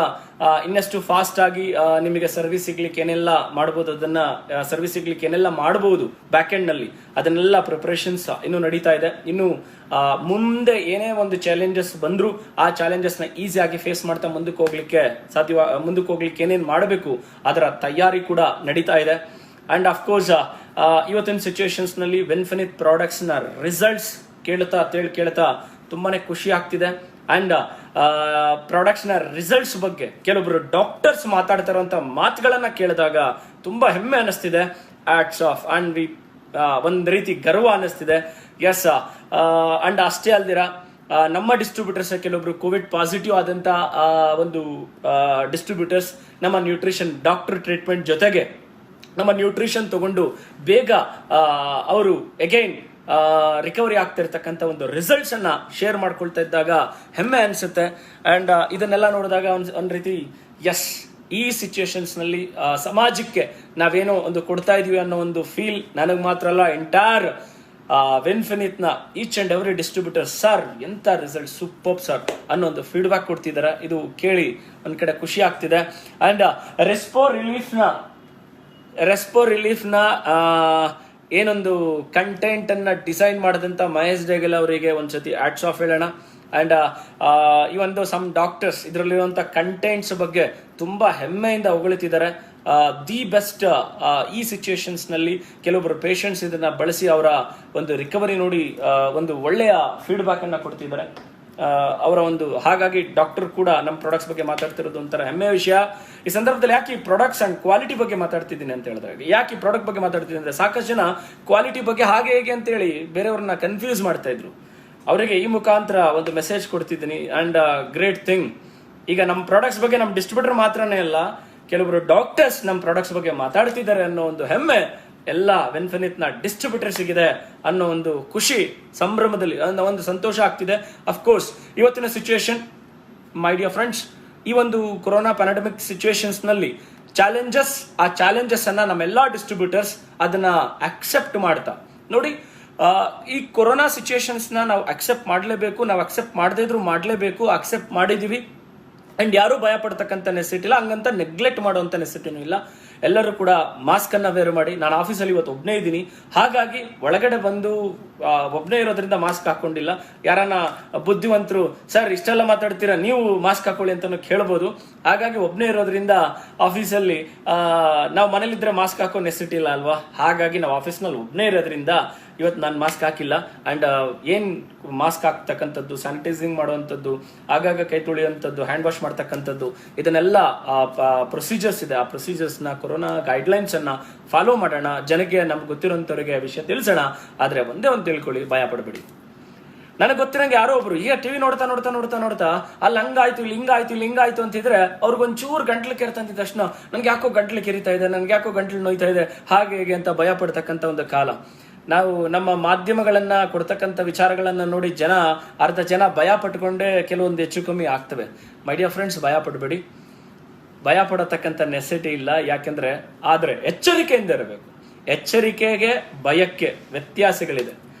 ಇನ್ನಷ್ಟು ಫಾಸ್ಟ್ ಆಗಿ ನಿಮಗೆ ಸರ್ವಿಸ್ ಸಿಗ್ಲಿಕ್ಕೆ ಏನೆಲ್ಲ ಮಾಡಬಹುದು, ಅದನ್ನ ಸರ್ವಿಸ್ ಸಿಗ್ಲಿಕ್ಕೆ ಏನೆಲ್ಲ ಮಾಡಬಹುದು ಬ್ಯಾಕ್ ಎಂಡ್ ನಲ್ಲಿ, ಅದನ್ನೆಲ್ಲ ಪ್ರಿಪರೇಷನ್ಸ್ ಇನ್ನು ನಡೀತಾ ಇದೆ. ಇನ್ನು ಮುಂದೆ ಏನೇ ಒಂದು ಚಾಲೆಂಜಸ್ ಬಂದ್ರು ಆ ಚಾಲೆಂಜಸ್ ನ ಈಸಿಯಾಗಿ ಫೇಸ್ ಮಾಡ್ತಾ ಮುಂದಕ್ಕೆ ಹೋಗ್ಲಿಕ್ಕೆ ಏನೇನ್ ಮಾಡಬೇಕು ಅದರ ತಯಾರಿ ಕೂಡ ನಡೀತಾ ಇದೆ. ಅಂಡ್ ಅಫ್ಕೋರ್ಸ್ ಇವತ್ತಿನ ಸಿಚುವೇಶನ್ಸ್ ನಲ್ಲಿ ವೆನ್ಫಿನಿತ್ ಪ್ರಾಡಕ್ಟ್ಸ್ ನ ರಿಸಲ್ಟ್ಸ್ ಕೇಳ್ತಾ ತುಂಬಾನೇ ಖುಷಿ ಆಗ್ತಿದೆ. ಅಂಡ್ ಪ್ರಾಡಕ್ಟ್ಸ್ ನ ರಿಸಲ್ಟ್ಸ್ ಬಗ್ಗೆ ಕೆಲವೊಬ್ರು ಡಾಕ್ಟರ್ಸ್ ಮಾತಾಡ್ತಾ ಇರುವಂತ ಮಾತುಗಳನ್ನ ಕೇಳಿದಾಗ ತುಂಬಾ ಹೆಮ್ಮೆ ಅನಿಸ್ತಿದೆ. ಆಟ್ಸ್ ಆಫ್ ಅಂಡ್ ಒಂದ್ ರೀತಿ ಗರ್ವ ಅನಿಸ್ತಿದೆ. ಎಸ್, ಅಂಡ್ ಅಷ್ಟೇ ಅಲ್ದಿರ ನಮ್ಮ ಡಿಸ್ಟ್ರಿಬ್ಯೂಟರ್ಸ್ ಕೆಲವೊಬ್ರು ಕೋವಿಡ್ ಪಾಸಿಟಿವ್ ಆದಂತ ಒಂದು ಡಿಸ್ಟ್ರಿಬ್ಯೂಟರ್ಸ್ ನಮ್ಮ ನ್ಯೂಟ್ರಿಷನ್ ಡಾಕ್ಟರ್ ಟ್ರೀಟ್ಮೆಂಟ್ ಜೊತೆಗೆ ನಮ್ಮ ನ್ಯೂಟ್ರಿಷನ್ ತಗೊಂಡು ಬೇಗ ಅವರು ಅಗೈನ್ ರಿಕವರಿ ಆಗ್ತಿರ್ತಕ್ಕಂಥ ಒಂದು ರಿಸಲ್ಟ್ಸ್ ಅನ್ನ ಶೇರ್ ಮಾಡ್ಕೊಳ್ತಾ ಇದ್ದಾಗ ಹೆಮ್ಮೆ ಅನ್ಸುತ್ತೆ. ಅಂಡ್ ಇದನ್ನೆಲ್ಲ ನೋಡಿದಾಗ ಒಂದ್ ರೀತಿ ಎಸ್, ಈ ಸಿಚುಯೇಷನ್ಸ್ ನಲ್ಲಿ ಸಮಾಜಕ್ಕೆ ನಾವೇನೋ ಒಂದು ಕೊಡ್ತಾ ಇದೀವಿ ಅನ್ನೋ ಒಂದು ಫೀಲ್ ನನಗೆ ಮಾತ್ರ ಅಲ್ಲ, ಎಂಟೈರ್ ವೆನ್ಫಿನಿತ್ ನ each and every distributor sir ಎಂತ ರಿಸಲ್ಟ್ ಸೂಪರ್ ಸರ್ ಅನ್ನೋ ಒಂದು ಫೀಡ್ಬ್ಯಾಕ್ ಕೊಡ್ತಿದ್ದಾರೆ. ಇದು ಕೇಳಿ ಒಂದ್ ಕಡೆ ಖುಷಿ ಆಗ್ತಿದೆ. ಅಂಡ್ ರೆಸ್ಪೋ ರಿಲೀಫ್ ನ ಏನೊಂದು ಕಂಟೆಂಟ್ ಅನ್ನ ಡಿಸೈನ್ ಮಾಡಿದಂತ ಮಹೇಶ್ ಡೇಗಲ್ ಅವರಿಗೆ ಒಂದ್ಸತಿ ಆಟ್ಸ್ ಆಫ್ ಹೇಳೋಣ. ಅಂಡ್ ಈ ಒಂದು ಸಮ್ ಡಾಕ್ಟರ್ಸ್ ಇದರಲ್ಲಿರುವಂತ ಕಂಟೆಂಟ್ಸ್ ಬಗ್ಗೆ ತುಂಬಾ ಹೆಮ್ಮೆಯಿಂದ ಹೊಗಳುತ್ತಿದ್ದಾರೆ. ದಿ ಬೆಸ್ಟ್ ಈ ಸಿಚುಯೇಷನ್ಸ್ ನಲ್ಲಿ ಕೆಲವೊಬ್ಬರು ಪೇಷಂಟ್ಸ್ ಇದನ್ನ ಬಳಸಿ ಅವರ ಒಂದು ರಿಕವರಿ ನೋಡಿ ಒಂದು ಒಳ್ಳೆಯ ಫೀಡ್ಬ್ಯಾಕ್ ಅನ್ನ ಕೊಡ್ತಿದ್ದಾರೆ. ಅವರ ಒಂದು ಹಾಗಾಗಿ ಡಾಕ್ಟರ್ ಕೂಡ ನಮ್ಮ ಪ್ರಾಡಕ್ಟ್ಸ್ ಬಗ್ಗೆ ಮಾತಾಡ್ತಿರೋದು ಒಂಥರ ಹೆಮ್ಮೆಯ ವಿಷಯ. ಈ ಸಂದರ್ಭದಲ್ಲಿ ಯಾಕೆ ಈ ಪ್ರಾಡಕ್ಟ್ಸ್ ಅಂಡ್ ಕ್ವಾಲಿಟಿ ಬಗ್ಗೆ ಮಾತಾಡ್ತಿದ್ದೀನಿ ಅಂತ ಹೇಳಿದಾಗ, ಯಾಕೆ ಈ ಪ್ರಾಡಕ್ಟ್ ಬಗ್ಗೆ ಮಾತಾಡ್ತಿದ್ದೀನಿ ಅಂದ್ರೆ ಸಾಕಷ್ಟು ಜನ ಕ್ವಾಲಿಟಿ ಬಗ್ಗೆ ಹಾಗೆ ಹೇಗೆ ಅಂತ ಹೇಳಿ ಬೇರೆಯವ್ರನ್ನ ಕನ್ಫ್ಯೂಸ್ ಮಾಡ್ತಾ ಇದ್ರು. ಅವರಿಗೆ ಈ ಮುಖಾಂತರ ಒಂದು ಮೆಸೇಜ್ ಕೊಡ್ತಿದ್ದೀನಿ. ಅಂಡ್ ಗ್ರೇಟ್ ಥಿಂಗ್, ಈಗ ನಮ್ಮ ಪ್ರಾಡಕ್ಟ್ಸ್ ಬಗ್ಗೆ ನಮ್ಮ ಡಿಸ್ಟ್ರಿಬ್ಯೂಟರ್ ಮಾತ್ರನೇ ಅಲ್ಲ, ಕೆಲವರು ಡಾಕ್ಟರ್ಸ್ ನಮ್ಮ ಪ್ರಾಡಕ್ಟ್ಸ್ ಬಗ್ಗೆ ಮಾತಾಡ್ತಿದ್ದಾರೆ ಅನ್ನೋ ಒಂದು ಹೆಮ್ಮೆ ಎಲ್ಲ ವೆನ್ಫಿನಿತ್ ನ ಡಿಸ್ಟ್ರಿಬ್ಯೂಟರ್ಸ್ ಇದೆ ಅನ್ನೋ ಒಂದು ಖುಷಿ ಸಂಭ್ರಮದಲ್ಲಿ ಒಂದು ಸಂತೋಷ ಆಗ್ತಿದೆ. ಅಫ್ಕೋರ್ಸ್ ಇವತ್ತಿನ ಸಿಚುವೇಶನ್ ಮೈ ಡಿಯರ್ ಫ್ರೆಂಡ್ಸ್, ಈ ಒಂದು ಕೊರೋನಾ ಪ್ಯಾಂಡಮಿಕ್ ಸಿಚುವೇಶನ್ಸ್ ನಲ್ಲಿ ಆ ಚಾಲೆಂಜಸ್ ಅನ್ನ ನಮ್ಮೆಲ್ಲಾ ಡಿಸ್ಟ್ರಿಬ್ಯೂಟರ್ಸ್ ಅದನ್ನ ಅಕ್ಸೆಪ್ಟ್ ಮಾಡ್ತಾ ನೋಡಿ. ಈ ಕೊರೋನಾ ಸಿಚುವೇಶನ್ಸ್ ನಾವು ಅಕ್ಸೆಪ್ಟ್ ಮಾಡಲೇಬೇಕು, ನಾವು ಅಕ್ಸೆಪ್ಟ್ ಮಾಡದೇ ಇದ್ರು ಮಾಡಲೇಬೇಕು. ಅಕ್ಸೆಪ್ಟ್ ಮಾಡಿದೀವಿ ಅಂಡ್ ಯಾರು ಭಯ ಪಡ್ತಕ್ಕಂಥ ನೆಸಿಟಿ ಇಲ್ಲ, ಹಂಗಂತ ನೆಗ್ಲೆಕ್ಟ್ ಮಾಡುವಂತ ನೆಸಿಟಿನೂ ಇಲ್ಲ. ಎಲ್ಲರೂ ಕೂಡ ಮಾಸ್ಕ್ ಅನ್ನ ವೇರ್ ಮಾಡಿ. ನಾನು ಆಫೀಸಲ್ಲಿ ಇವತ್ತು ಒಬ್ಬನೇ ಇದ್ದೀನಿ, ಹಾಗಾಗಿ ಒಳಗಡೆ ಬಂದು ಒಬ್ಬನೇ ಇರೋದ್ರಿಂದ ಮಾಸ್ಕ್ ಹಾಕೊಂಡಿಲ್ಲ. ಯಾರನ್ನ ಬುದ್ಧಿವಂತರು ಸರ್ ಇಷ್ಟೆಲ್ಲ ಮಾತಾಡ್ತೀರಾ ನೀವು ಮಾಸ್ಕ್ ಹಾಕೊಳ್ಳಿ ಅಂತಾನು ಕೇಳ್ಬೋದು. ಹಾಗಾಗಿ ಒಬ್ಬನೇ ಇರೋದ್ರಿಂದ ಆಫೀಸಲ್ಲಿ ನಾವು ಮನೇಲಿದ್ರೆ ಮಾಸ್ಕ್ ಹಾಕೋ ನೆಸಿಟಿ ಇಲ್ಲ ಅಲ್ವಾ. ಹಾಗಾಗಿ ನಾವು ಆಫೀಸ್ನಲ್ಲಿ ಒಬ್ಬನೇ ಇರೋದ್ರಿಂದ ಇವತ್ತು ನಾನು ಮಾಸ್ಕ್ ಹಾಕಿಲ್ಲ. ಅಂಡ್ ಏನ್ ಮಾಸ್ಕ್ ಹಾಕ್ತಕ್ಕಂಥದ್ದು, ಸ್ಯಾನಿಟೈಸಿಂಗ್ ಮಾಡುವಂಥದ್ದು, ಆಗಾಗ ಕೈ ತೊಳೆಯುವಂಥದ್ದು, ಹ್ಯಾಂಡ್ ವಾಶ್ ಮಾಡ್ತಕ್ಕಂಥದ್ದು, ಇದನ್ನೆಲ್ಲ ಪ್ರೊಸೀಜರ್ಸ್ ಇದೆ. ಆ ಪ್ರೊಸೀಜರ್ಸ್ ನ ಕೊರೋನಾ ಗೈಡ್ಲೈನ್ಸ್ ಅನ್ನ ಫಾಲೋ ಮಾಡೋಣ. ಜನಕ್ಕೆ ನಮ್ಗೆ ಗೊತ್ತಿರೋಂಥವ್ರಿಗೆ ವಿಷಯ ತಿಳಿಸೋಣ. ಆದ್ರೆ ಒಂದೇ ಒಂದು ತಿಳ್ಕೊಳ್ಳಿ, ಭಯ ಪಡಬೇಡಿ. ನನಗೆ ಗೊತ್ತಿರಂಗೆ ಯಾರೋ ಒಬ್ರು ಈಗ ಟಿವಿ ನೋಡ್ತಾ ಅಲ್ಲಿ ಹಂಗಾಯ್ತು ಇಲ್ಲಿ ಹಿಂಗಾಯ್ತು ಅಂತಿದ್ರೆ ಅವ್ರಿಗೊಂಚೂರು ಗಂಟ್ಲು ಕೆರೆತಂತಿದ ತಕ್ಷಣ ನನ್ಗೆ ಯಾಕೋ ಗಂಟ್ಲು ಕೆರಿತಾ ಇದೆ, ನನ್ಗೆ ಯಾಕೋ ಗಂಟ್ಲು ನೋಯ್ತಾ ಇದೆ, ಹಾಗೆ ಹೇಗೆ ಅಂತ ಭಯ ಪಡ್ತಕ್ಕಂಥ ಒಂದು ಕಾಲ. ನಾವು ನಮ್ಮ ಮಾಧ್ಯಮಗಳನ್ನ ಕೊಡ್ತಕ್ಕಂಥ ವಿಚಾರಗಳನ್ನ ನೋಡಿ ಅರ್ಧ ಜನ ಭಯ ಪಟ್ಕೊಂಡೇ ಕೆಲವೊಂದು ಹೆಚ್ಚು ಕಮ್ಮಿ ಆಗ್ತವೆ. ಮೈ ಡಿಯರ್ ಫ್ರೆಂಡ್ಸ್, ಭಯ ಪಡಬೇಡಿ. ಭಯ ಪಡತಕ್ಕಂಥ ನೆಸೆಸಿಟಿ ಇಲ್ಲ. ಯಾಕೆಂದ್ರೆ ಆದ್ರೆ ಎಚ್ಚರಿಕೆಯಿಂದ ಇರಬೇಕು. ಎಚ್ಚರಿಕೆಗೆ ಭಯಕ್ಕೆ ವ್ಯತ್ಯಾಸಗಳಿದೆ.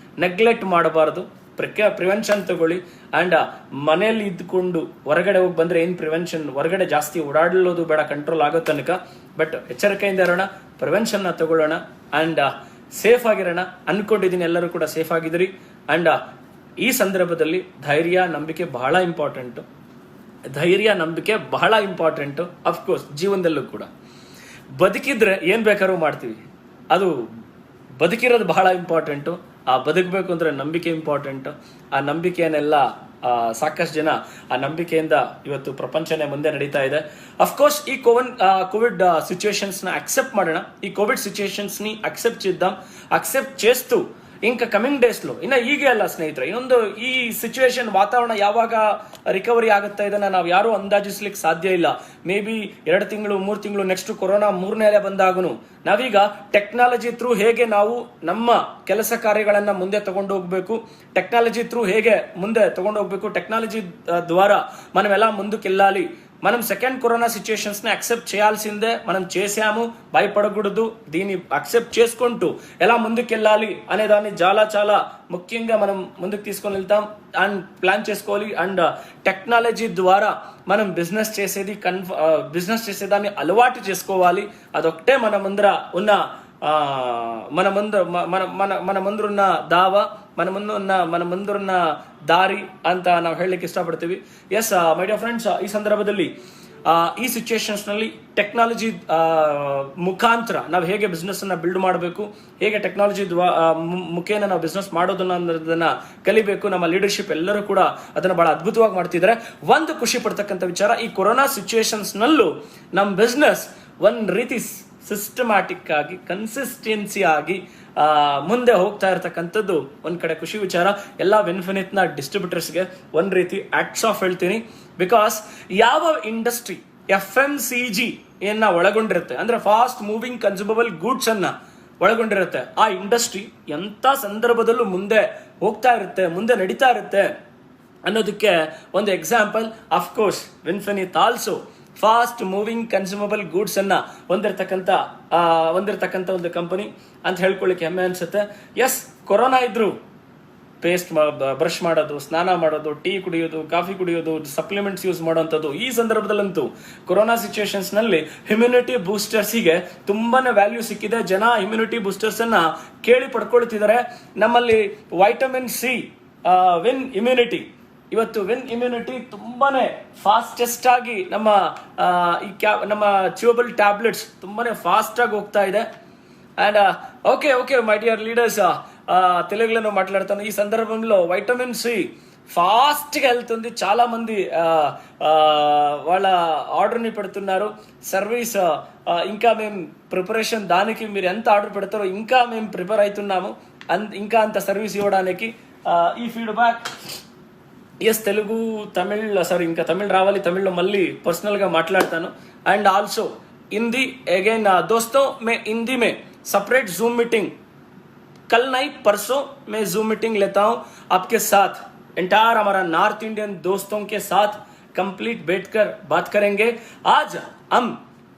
ನೆಗ್ಲೆಕ್ಟ್ ಮಾಡಬಾರದು. ಪ್ರಿವೆನ್ಷನ್ ತಗೊಳ್ಳಿ. ಅಂಡ್ ಮನೆಯಲ್ಲಿ ಇದ್ಕೊಂಡು ಹೊರಗಡೆ ಹೋಗಿ ಬಂದ್ರೆ ಏನ್ ಪ್ರಿವೆನ್ಷನ್, ಹೊರಗಡೆ ಜಾಸ್ತಿ ಓಡಾಡಲೋದು ಬೇಡ, ಕಂಟ್ರೋಲ್ ಆಗೋ ತನಕ. ಬಟ್ ಎಚ್ಚರಿಕೆಯಿಂದ ಇರೋಣ, ಪ್ರಿವೆನ್ಷನ್ ನ ತಗೊಳ್ಳೋಣ ಅಂಡ್ ಸೇಫ್ ಆಗಿರೋಣ. ಅನ್ಕೊಂಡಿದ್ದೀನಿ ಎಲ್ಲರೂ ಕೂಡ ಸೇಫ್ ಆಗಿದ್ರಿ. ಅಂಡ್ ಈ ಸಂದರ್ಭದಲ್ಲಿ ಧೈರ್ಯ ನಂಬಿಕೆ ಬಹಳ ಇಂಪಾರ್ಟೆಂಟ್. ಅಫ್ಕೋರ್ಸ್ ಜೀವನದಲ್ಲೂ ಕೂಡ ಬದುಕಿದ್ರೆ ಏನ್ ಬೇಕಾದ್ರೂ ಮಾಡ್ತೀವಿ, ಅದು ಬದುಕಿರೋದು ಬಹಳ ಇಂಪಾರ್ಟೆಂಟು. ಆ ಬದುಕಬೇಕು ಅಂದ್ರೆ ನಂಬಿಕೆ ಇಂಪಾರ್ಟೆಂಟ್. ಆ ನಂಬಿಕೆಯನ್ನೆಲ್ಲ ಸಾಕಷ್ಟು ಜನ ಆ ನಂಬಿಕೆಯಿಂದ ಇವತ್ತು ಪ್ರಪಂಚನೇ ಮುಂದೆ ನಡೀತಾ ಇದೆ. ಅಫ್ಕೋರ್ಸ್ ಈ కోవిడ్ సిచ్యుయేషన్స్ ನ అక్సెప్ట్ ಮಾಡೋಣ. ఈ కోవిడ్ సిచ్యుయేషన్స్ ని అక్సెప్ట్ చేస్తూ ఇంకా కమింగ్ డేస్ లో ಹೀಗೆ ಅಲ್ಲ ಸ್ನೇಹಿತರೆ, ಇನ್ನೊಂದು ಈ ಸಿಚುವೇಶನ್ ವಾತಾವರಣ ಯಾವಾಗ ರಿಕವರಿ ಆಗುತ್ತಾ ಇದನ್ನ ನಾವು ಯಾರು ಅಂದಾಜಿಸ್ಲಿಕ್ಕೆ ಸಾಧ್ಯ ಇಲ್ಲ. ಮೇ ಬಿ 2 ತಿಂಗಳು 3 ತಿಂಗಳು ನೆಕ್ಸ್ಟ್ ಕೊರೋನಾ 3ನೇ ಅಲೆ ಬಂದಾಗನು ನಾವೀಗ ಟೆಕ್ನಾಲಜಿ ಥ್ರೂ ಹೇಗೆ ನಾವು ನಮ್ಮ ಕೆಲಸ ಕಾರ್ಯಗಳನ್ನ ಮುಂದೆ ತಗೊಂಡು ಹೋಗ್ಬೇಕು, ಟೆಕ್ನಾಲಜಿ ಥ್ರೂ ಹೇಗೆ ಮುಂದೆ ತಗೊಂಡು ಹೋಗ್ಬೇಕು, ಟೆಕ್ನಾಲಜಿ ದ್ವಾರ మనమెలా ముందుకెళ్ళాలి, మనం సెకండ్ కరోనా సిచ్యుయేషన్స్ ని యాక్సెప్ట్ చేయాల్సిందే, మనం చేసాము, భయపడకూడదు. దీన్ని యాక్సెప్ట్ చేసుకుంటూ ఎలా ముందుకెళ్ళాలి అనే దాన్ని చాలా చాలా ముఖ్యంగా మనం ముందుకు తీసుకొని వెళ్తాం అండ్ ప్లాన్ చేసుకోవాలి. అండ్ టెక్నాలజీ ద్వారా మనం బిజినెస్ చేసేదాన్ని అలవాటు చేసుకోవాలి. అదొక్కటే మన ಮುಂದಿರುನ್ನ ದಾವ, మన ಮುಂದಿರುನ್ನ ದಾರಿ ಅಂತ ನಾವು ಹೇಳಲಿಕ್ಕೆ ಇಷ್ಟಪಡ್ತೀವಿ. ಎಸ್ ಮೈ ಡಿಯರ್ ಫ್ರೆಂಡ್ಸ್, ಈ ಸಂದರ್ಭದಲ್ಲಿ ಈ ಸಿಚುಯೇಷನ್ಸ್ ನಲ್ಲಿ ಟೆಕ್ನಾಲಜಿ ಮುಖಾಂತರ ನಾವು ಹೇಗೆ ಬಿಸ್ನೆಸ್ ಅನ್ನ ಬಿಲ್ಡ್ ಮಾಡಬೇಕು, ಹೇಗೆ ಟೆಕ್ನಾಲಜಿ ಮುಖೇನ ನಾವು ಬಿಸ್ನೆಸ್ ಮಾಡೋದನ್ನ ಅನ್ನೋದನ್ನ ಕಲಿಬೇಕು. ನಮ್ಮ ಲೀಡರ್ಶಿಪ್ ಎಲ್ಲರೂ ಕೂಡ ಅದನ್ನ ಬಹಳ ಅದ್ಭುತವಾಗಿ ಮಾಡ್ತಿದ್ದಾರೆ. ಒಂದು ಖುಷಿ ಪಡ್ತಕ್ಕಂಥ ವಿಚಾರ, ಈ ಕೊರೋನಾ ಸಿಚುಯೇಷನ್ಸ್ ನಲ್ಲೂ ನಮ್ಮ ಬಿಸ್ನೆಸ್ ಒಂದ್ ರೀತಿ ಸಿಸ್ಟಮ್ಯಾಟಿಕ್ ಆಗಿ ಕನ್ಸಿಸ್ಟೆನ್ಸಿ ಆಗಿ ಮುಂದೆ ಹೋಗ್ತಾ ಇರತಕ್ಕಂಥದ್ದು ಒಂದ್ ಕಡೆ ಖುಷಿ ವಿಚಾರ. ಎಲ್ಲ ವಿನ್ಫಿನಿಟ್ ನ ಡಿಸ್ಟ್ರಿಬ್ಯೂಟರ್ಸ್ಗೆ ಒಂದ್ ರೀತಿ ಆಟ್ಸ್ ಆಫ್ ಹೇಳ್ತೀನಿ. ಬಿಕಾಸ್ ಯಾವ ಇಂಡಸ್ಟ್ರಿ FMCG ಒಳಗೊಂಡಿರುತ್ತೆ, ಅಂದ್ರೆ ಫಾಸ್ಟ್ ಮೂವಿಂಗ್ ಕನ್ಸ್ಯೂಮಬಲ್ ಗೂಡ್ಸ್ ಅನ್ನ ಒಳಗೊಂಡಿರುತ್ತೆ, ಆ ಇಂಡಸ್ಟ್ರಿ ಎಂತ ಸಂದರ್ಭದಲ್ಲೂ ಮುಂದೆ ಹೋಗ್ತಾ ಇರುತ್ತೆ, ಮುಂದೆ ನಡೀತಾ ಇರುತ್ತೆ ಅನ್ನೋದಕ್ಕೆ ಒಂದು example of course Vinfinite also fast moving consumable goods ಅನ್ನ ಹೊಂದಿರತಕ್ಕಂತ ಒಂದು ಕಂಪನಿ ಅಂತ ಹೇಳ್ಕೊಳ್ಳಿಕ್ಕೆ ಹೆಮ್ಮೆ ಅನ್ಸುತ್ತೆ. ಎಸ್, ಕೊರೋನಾ ಇದ್ರು ಪೇಸ್ಟ್ ಬ್ರಷ್ ಮಾಡೋದು, ಸ್ನಾನ ಮಾಡೋದು, ಟೀ ಕುಡಿಯೋದು, ಕಾಫಿ ಕುಡಿಯೋದು, ಸಪ್ಲಿಮೆಂಟ್ಸ್ ಯೂಸ್ ಮಾಡುವಂಥದ್ದು, ಈ ಸಂದರ್ಭದಲ್ಲಂತೂ ಕೊರೋನಾ ಸಿಚುಯೇಷನ್ಸ್ ನಲ್ಲಿ ಇಮ್ಯುನಿಟಿ ಬೂಸ್ಟರ್ಸ್ಗೆ ತುಂಬಾನೇ ವ್ಯಾಲ್ಯೂ ಸಿಕ್ಕಿದೆ. ಜನ ಇಮ್ಯುನಿಟಿ ಬೂಸ್ಟರ್ಸ್ ಅನ್ನ ಕೇಳಿ ಪಡ್ಕೊಳ್ತಿದ್ದಾರೆ. ನಮ್ಮಲ್ಲಿ ವೈಟಮಿನ್ ಸಿ ವಿನ್ ಇಮ್ಯುನಿಟಿ, ಇವತ್ತು ವಿನ್ ಇಮ್ಯುನಿಟಿ ತುಂಬಾನೇ ಫಾಸ್ಟೆಸ್ಟ್ ಆಗಿ ನಮ್ಮ ಚ್ಯೂಬಲ್ ಟ್ಯಾಬ್ಲೆಟ್ಸ್ ತುಂಬಾನೇ ಫಾಸ್ಟ್ ಆಗಿ ಹೋಗ್ತಾ ಇದೆ. And okay my dear leaders, తెలుగులో మాట్లాడుతాను. ఈ సందర్భంలో వైటమిన్ సి ఫాస్ట్గా వెళ్తుంది. చాలా మంది వాళ్ళ ఆర్డర్ని పెడుతున్నారు. సర్వీస్ ఇంకా మేము ప్రిపరేషన్, దానికి మీరు ఎంత ఆర్డర్ పెడతారో ఇంకా మేము ప్రిపేర్ అవుతున్నాము, ఇంకా అంత సర్వీస్ ఇవ్వడానికి. ఈ ఫీడ్బ్యాక్ ఎస్ తెలుగు తమిళ్, సారీ ఇంకా తమిళ్ రావాలి, తమిళ్లో మళ్ళీ పర్సనల్గా మాట్లాడతాను. అండ్ ఆల్సో हिंदी अगेन दोस्तों, मैं हिंदी में सेपरेट जूम मीटिंग कल नहीं परसों मैं जूम मीटिंग लेता हूं आपके साथ, एंटायर हमारा नॉर्थ इंडियन दोस्तों के साथ कंप्लीट बैठकर बात करेंगे. आज हम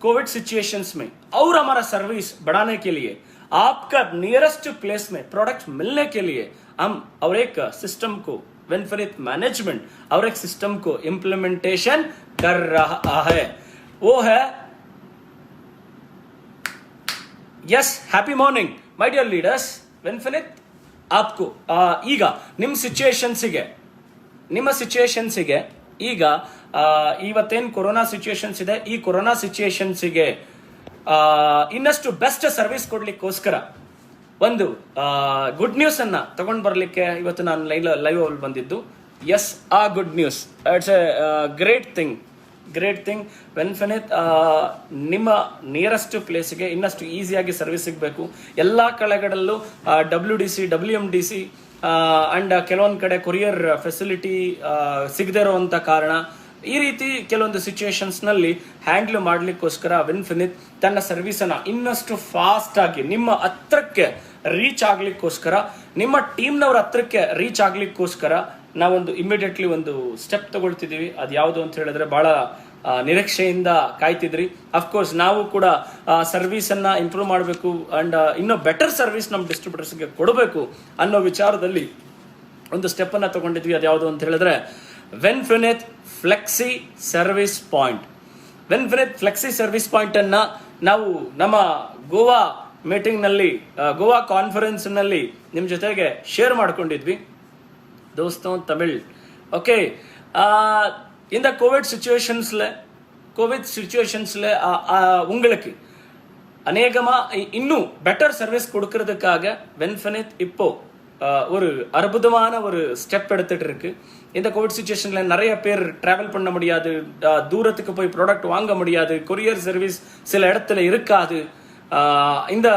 कोविड सिचुएशंस में और हमारा सर्विस बढ़ाने के लिए, आपका नियरेस्ट प्लेस में प्रोडक्ट मिलने के लिए हम और एक सिस्टम को विनफिनिट मैनेजमेंट और एक सिस्टम को इम्प्लीमेंटेशन कर रहा है. वो है yes, happy morning my dear leaders. Vinfinite ಆಪ್ಕೋ ಈಗ ನಿಮ್ಮ ಸಿಚುಯೇಷನ್ಸಿಗೆ ಈಗ ಇವತ್ತೇನು ಕೊರೋನಾ ಸಿಚುಯೇಷನ್ಸ್ ಇದೆ, ಈ ಕೊರೋನಾ ಸಿಚುಯೇಷನ್ಸಿಗೆ ಇನ್ನಷ್ಟು ಬೆಸ್ಟ್ ಸರ್ವಿಸ್ ಕೊಡ್ಲಿಕ್ಕೋಸ್ಕರ ಒಂದು ಗುಡ್ ನ್ಯೂಸ್ ಅನ್ನ ತಗೊಂಡ್ ಬರ್ಲಿಕ್ಕೆ ಇವತ್ತು ನಾನು ಲೈವ್ ಅಲ್ಲಿ ಬಂದಿದ್ದು. ಎಸ್, ಆ good news, it's a great thing. Vinfinite ನಿಮ್ಮ ನಿಯರೆಸ್ಟ್ ಪ್ಲೇಸ್ಗೆ ಇನ್ನಷ್ಟು ಈಸಿಯಾಗಿ ಸರ್ವಿಸ್ ಸಿಗಬೇಕು. ಎಲ್ಲ ಕಡೆಗಳಲ್ಲೂ WDC WMDC ಅಂಡ್ ಕೆಲವೊಂದು ಕಡೆ ಕೊರಿಯರ್ ಫೆಸಿಲಿಟಿ ಸಿಗದೇ ಇರುವಂತ ಕಾರಣ, ಈ ರೀತಿ ಕೆಲವೊಂದು ಸಿಚುಯೇಷನ್ಸ್ ನಲ್ಲಿ ಹ್ಯಾಂಡಲ್ ಮಾಡ್ಲಿಕ್ಕೋಸ್ಕರ ವಿನ್ಫಿನಿಟ್ ತನ್ನ ಸರ್ವಿಸ್ ಅನ್ನ ಇನ್ನಷ್ಟು ಫಾಸ್ಟ್ ಆಗಿ ನಿಮ್ಮ ಹತ್ರಕ್ಕೆ ರೀಚ್ ಆಗ್ಲಿಕ್ಕೋಸ್ಕರ, ನಿಮ್ಮ ಟೀಮ್ನವ್ರ ಹತ್ರಕ್ಕೆ ರೀಚ್ ಆಗ್ಲಿಕ್ಕೋಸ್ಕರ ನಾವೊಂದು ಇಮಿಡಿಯೇಟ್ಲಿ ಒಂದು ಸ್ಟೆಪ್ ತಗೊಳ್ತಿದೀವಿ. ಅದು ಯಾವುದು ಅಂತ ಹೇಳಿದ್ರೆ ಬಹಳ ನಿರೀಕ್ಷೆಯಿಂದ ಕಾಯ್ತಿದ್ರಿ. ಅಫ್ಕೋರ್ಸ್ ನಾವು ಕೂಡ ಸರ್ವಿಸ್ ಅನ್ನ ಇಂಪ್ರೂವ್ ಮಾಡಬೇಕು ಅಂಡ್ ಇನ್ನೂ ಬೆಟರ್ ಸರ್ವಿಸ್ ನಮ್ಮ ಡಿಸ್ಟ್ರಿಬ್ಯೂಟರ್ಸ್ಗೆ ಕೊಡಬೇಕು ಅನ್ನೋ ವಿಚಾರದಲ್ಲಿ ಒಂದು ಸ್ಟೆಪ್ ಅನ್ನ ತಗೊಂಡಿದ್ವಿ. ಅದು ಯಾವುದು ಅಂತ ಹೇಳಿದ್ರೆ Winfinite flexi service point. Winfinite flexi service point ಅನ್ನ ನಾವು ನಮ್ಮ ಗೋವಾ ಮೀಟಿಂಗ್ ನಲ್ಲಿ, ಗೋವಾ ಕಾನ್ಫರೆನ್ಸ್ ನಲ್ಲಿ ನಿಮ್ ಜೊತೆಗೆ ಶೇರ್ ಮಾಡ್ಕೊಂಡಿದ್ವಿ. दोस्तों तमिल ओके, இந்த கோவிட் சிச்சுவேஷன்ஸ்ல உங்களுக்கு அநேகமா இன்னும் பெட்டர் சர்வீஸ் கொடுக்கறதுக்காக வின்ஃபினிட் இப்போ ஒரு அற்புதமான ஒரு ஸ்டெப் எடுத்துட்டு இருக்கு. இந்த கோவிட் சிச்சுவேஷன்ல நிறைய பேர் டிராவல் பண்ண முடியாது, தூரத்துக்கு போய் ப்ராடக்ட் வாங்க முடியாது, கொரியர் சர்வீஸ் சில இடத்துல இருக்காது. இந்த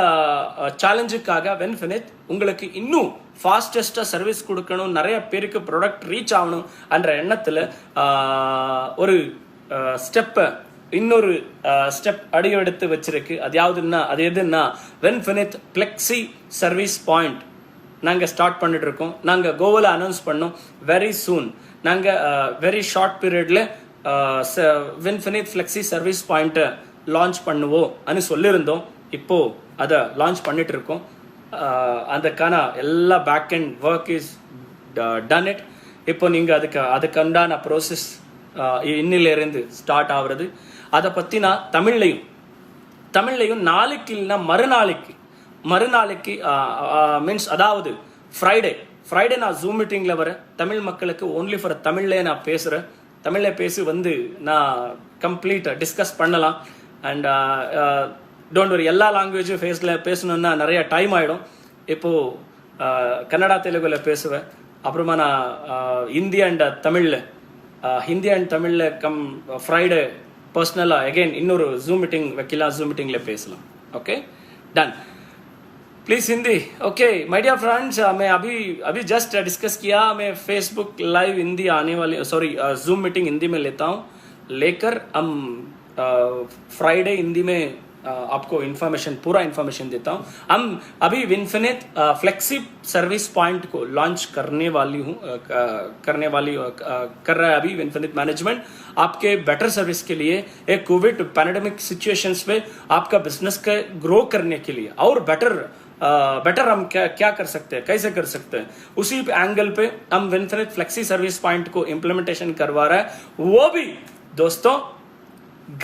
சேலஞ்சுக்காக வின்ஃபினிட் உங்களுக்கு இன்னும் ஃபாஸ்டஸ்டா சர்வீஸ் கொடுக்கணும், நிறைய பேருக்கு ப்ராடக்ட் ரீச் ஆகணும் என்ற எண்ணத்துல ஒரு இன்னொரு ஸ்டெப் அடி எடுத்து வச்சிருக்கு. அது எதுன்னா வின்ஃபினிட் ஃப்ளெக்ஸி சர்வீஸ் பாயிண்ட் நாங்க ஸ்டார்ட் பண்ணிட்டு இருக்கோம். நாங்க கோவால அனௌன்ஸ் பண்ணோம் வெரி சூன். நாங்க வெரி ஷார்ட் பீரியட்ல வின்ஃபினிட் ஃப்ளெக்ஸி சர்வீஸ் பாயிண்ட்டை லான்ச் பண்ணுவோம் అని சொல்லியிருந்தோம். இப்போ அதை லான்ச் பண்ணிட்டு இருக்கோம். அதுக்கான எல்லா back end work is done it. இப்போ நீங்கள் அதுக்குண்டான ப்ரோசஸ் இன்னிலிருந்து ஸ்டார்ட் ஆகுறது. அதை பற்றி நான் தமிழ்லையும் நாளைக்கு இல்லைன்னா மறுநாளைக்கு மீன்ஸ் அதாவது ஃப்ரைடே நான் ஜூம் மீட்டிங்கில் வரேன். தமிழ் மக்களுக்கு ஓன்லி ஃபார் தமிழ்லே நான் பேசுகிறேன். தமிழில் பேசி வந்து நான் கம்ப்ளீட் டிஸ்கஸ் பண்ணலாம். அண்ட் டோன்ட் வரி, எல்லா லாங்குவேஜும் பேசணுன்னா நிறைய டைம் ஆகிடும். இப்போது கன்னடா தெலுங்குல பேசுவேன். அப்புறமா நான் ஹிந்தி அண்ட் தமிழில் ஃப்ரைடே பர்சனலாக அகெயின் இன்னொரு ஜூம் மீட்டிங் வைக்கலாம். ஜூம் மீட்டிங்கில் பேசலாம். Okay done please Hindi. Okay my dear friends, मैं अभी जस्ट डिस्कस किया. मैं फेसबुक लाइव हिंदी आने वाली जूम मीटिंग हिंदी में लेता हूँ. लेकर हम फ्राइडे हिंदी में आपको पूरा इन्फॉर्मेशन देता हूँ. हम अभी विनफिनिट फ्लेक्सी सर्विस पॉइंट को लॉन्च कर रहा है अभी विनफिनिट मैनेजमेंट. आपके बेटर सर्विस के लिए एक कोविड पैंडेमिक सिचुएशंस में आपका बिजनेस के ग्रो करने के लिए और बेटर हम क्या कर सकते हैं, कैसे कर सकते हैं, उसी एंगल पे हम विनफिनिट फ्लेक्सी सर्विस पॉइंट को इम्प्लीमेंटेशन करवा रहा है. वो भी दोस्तों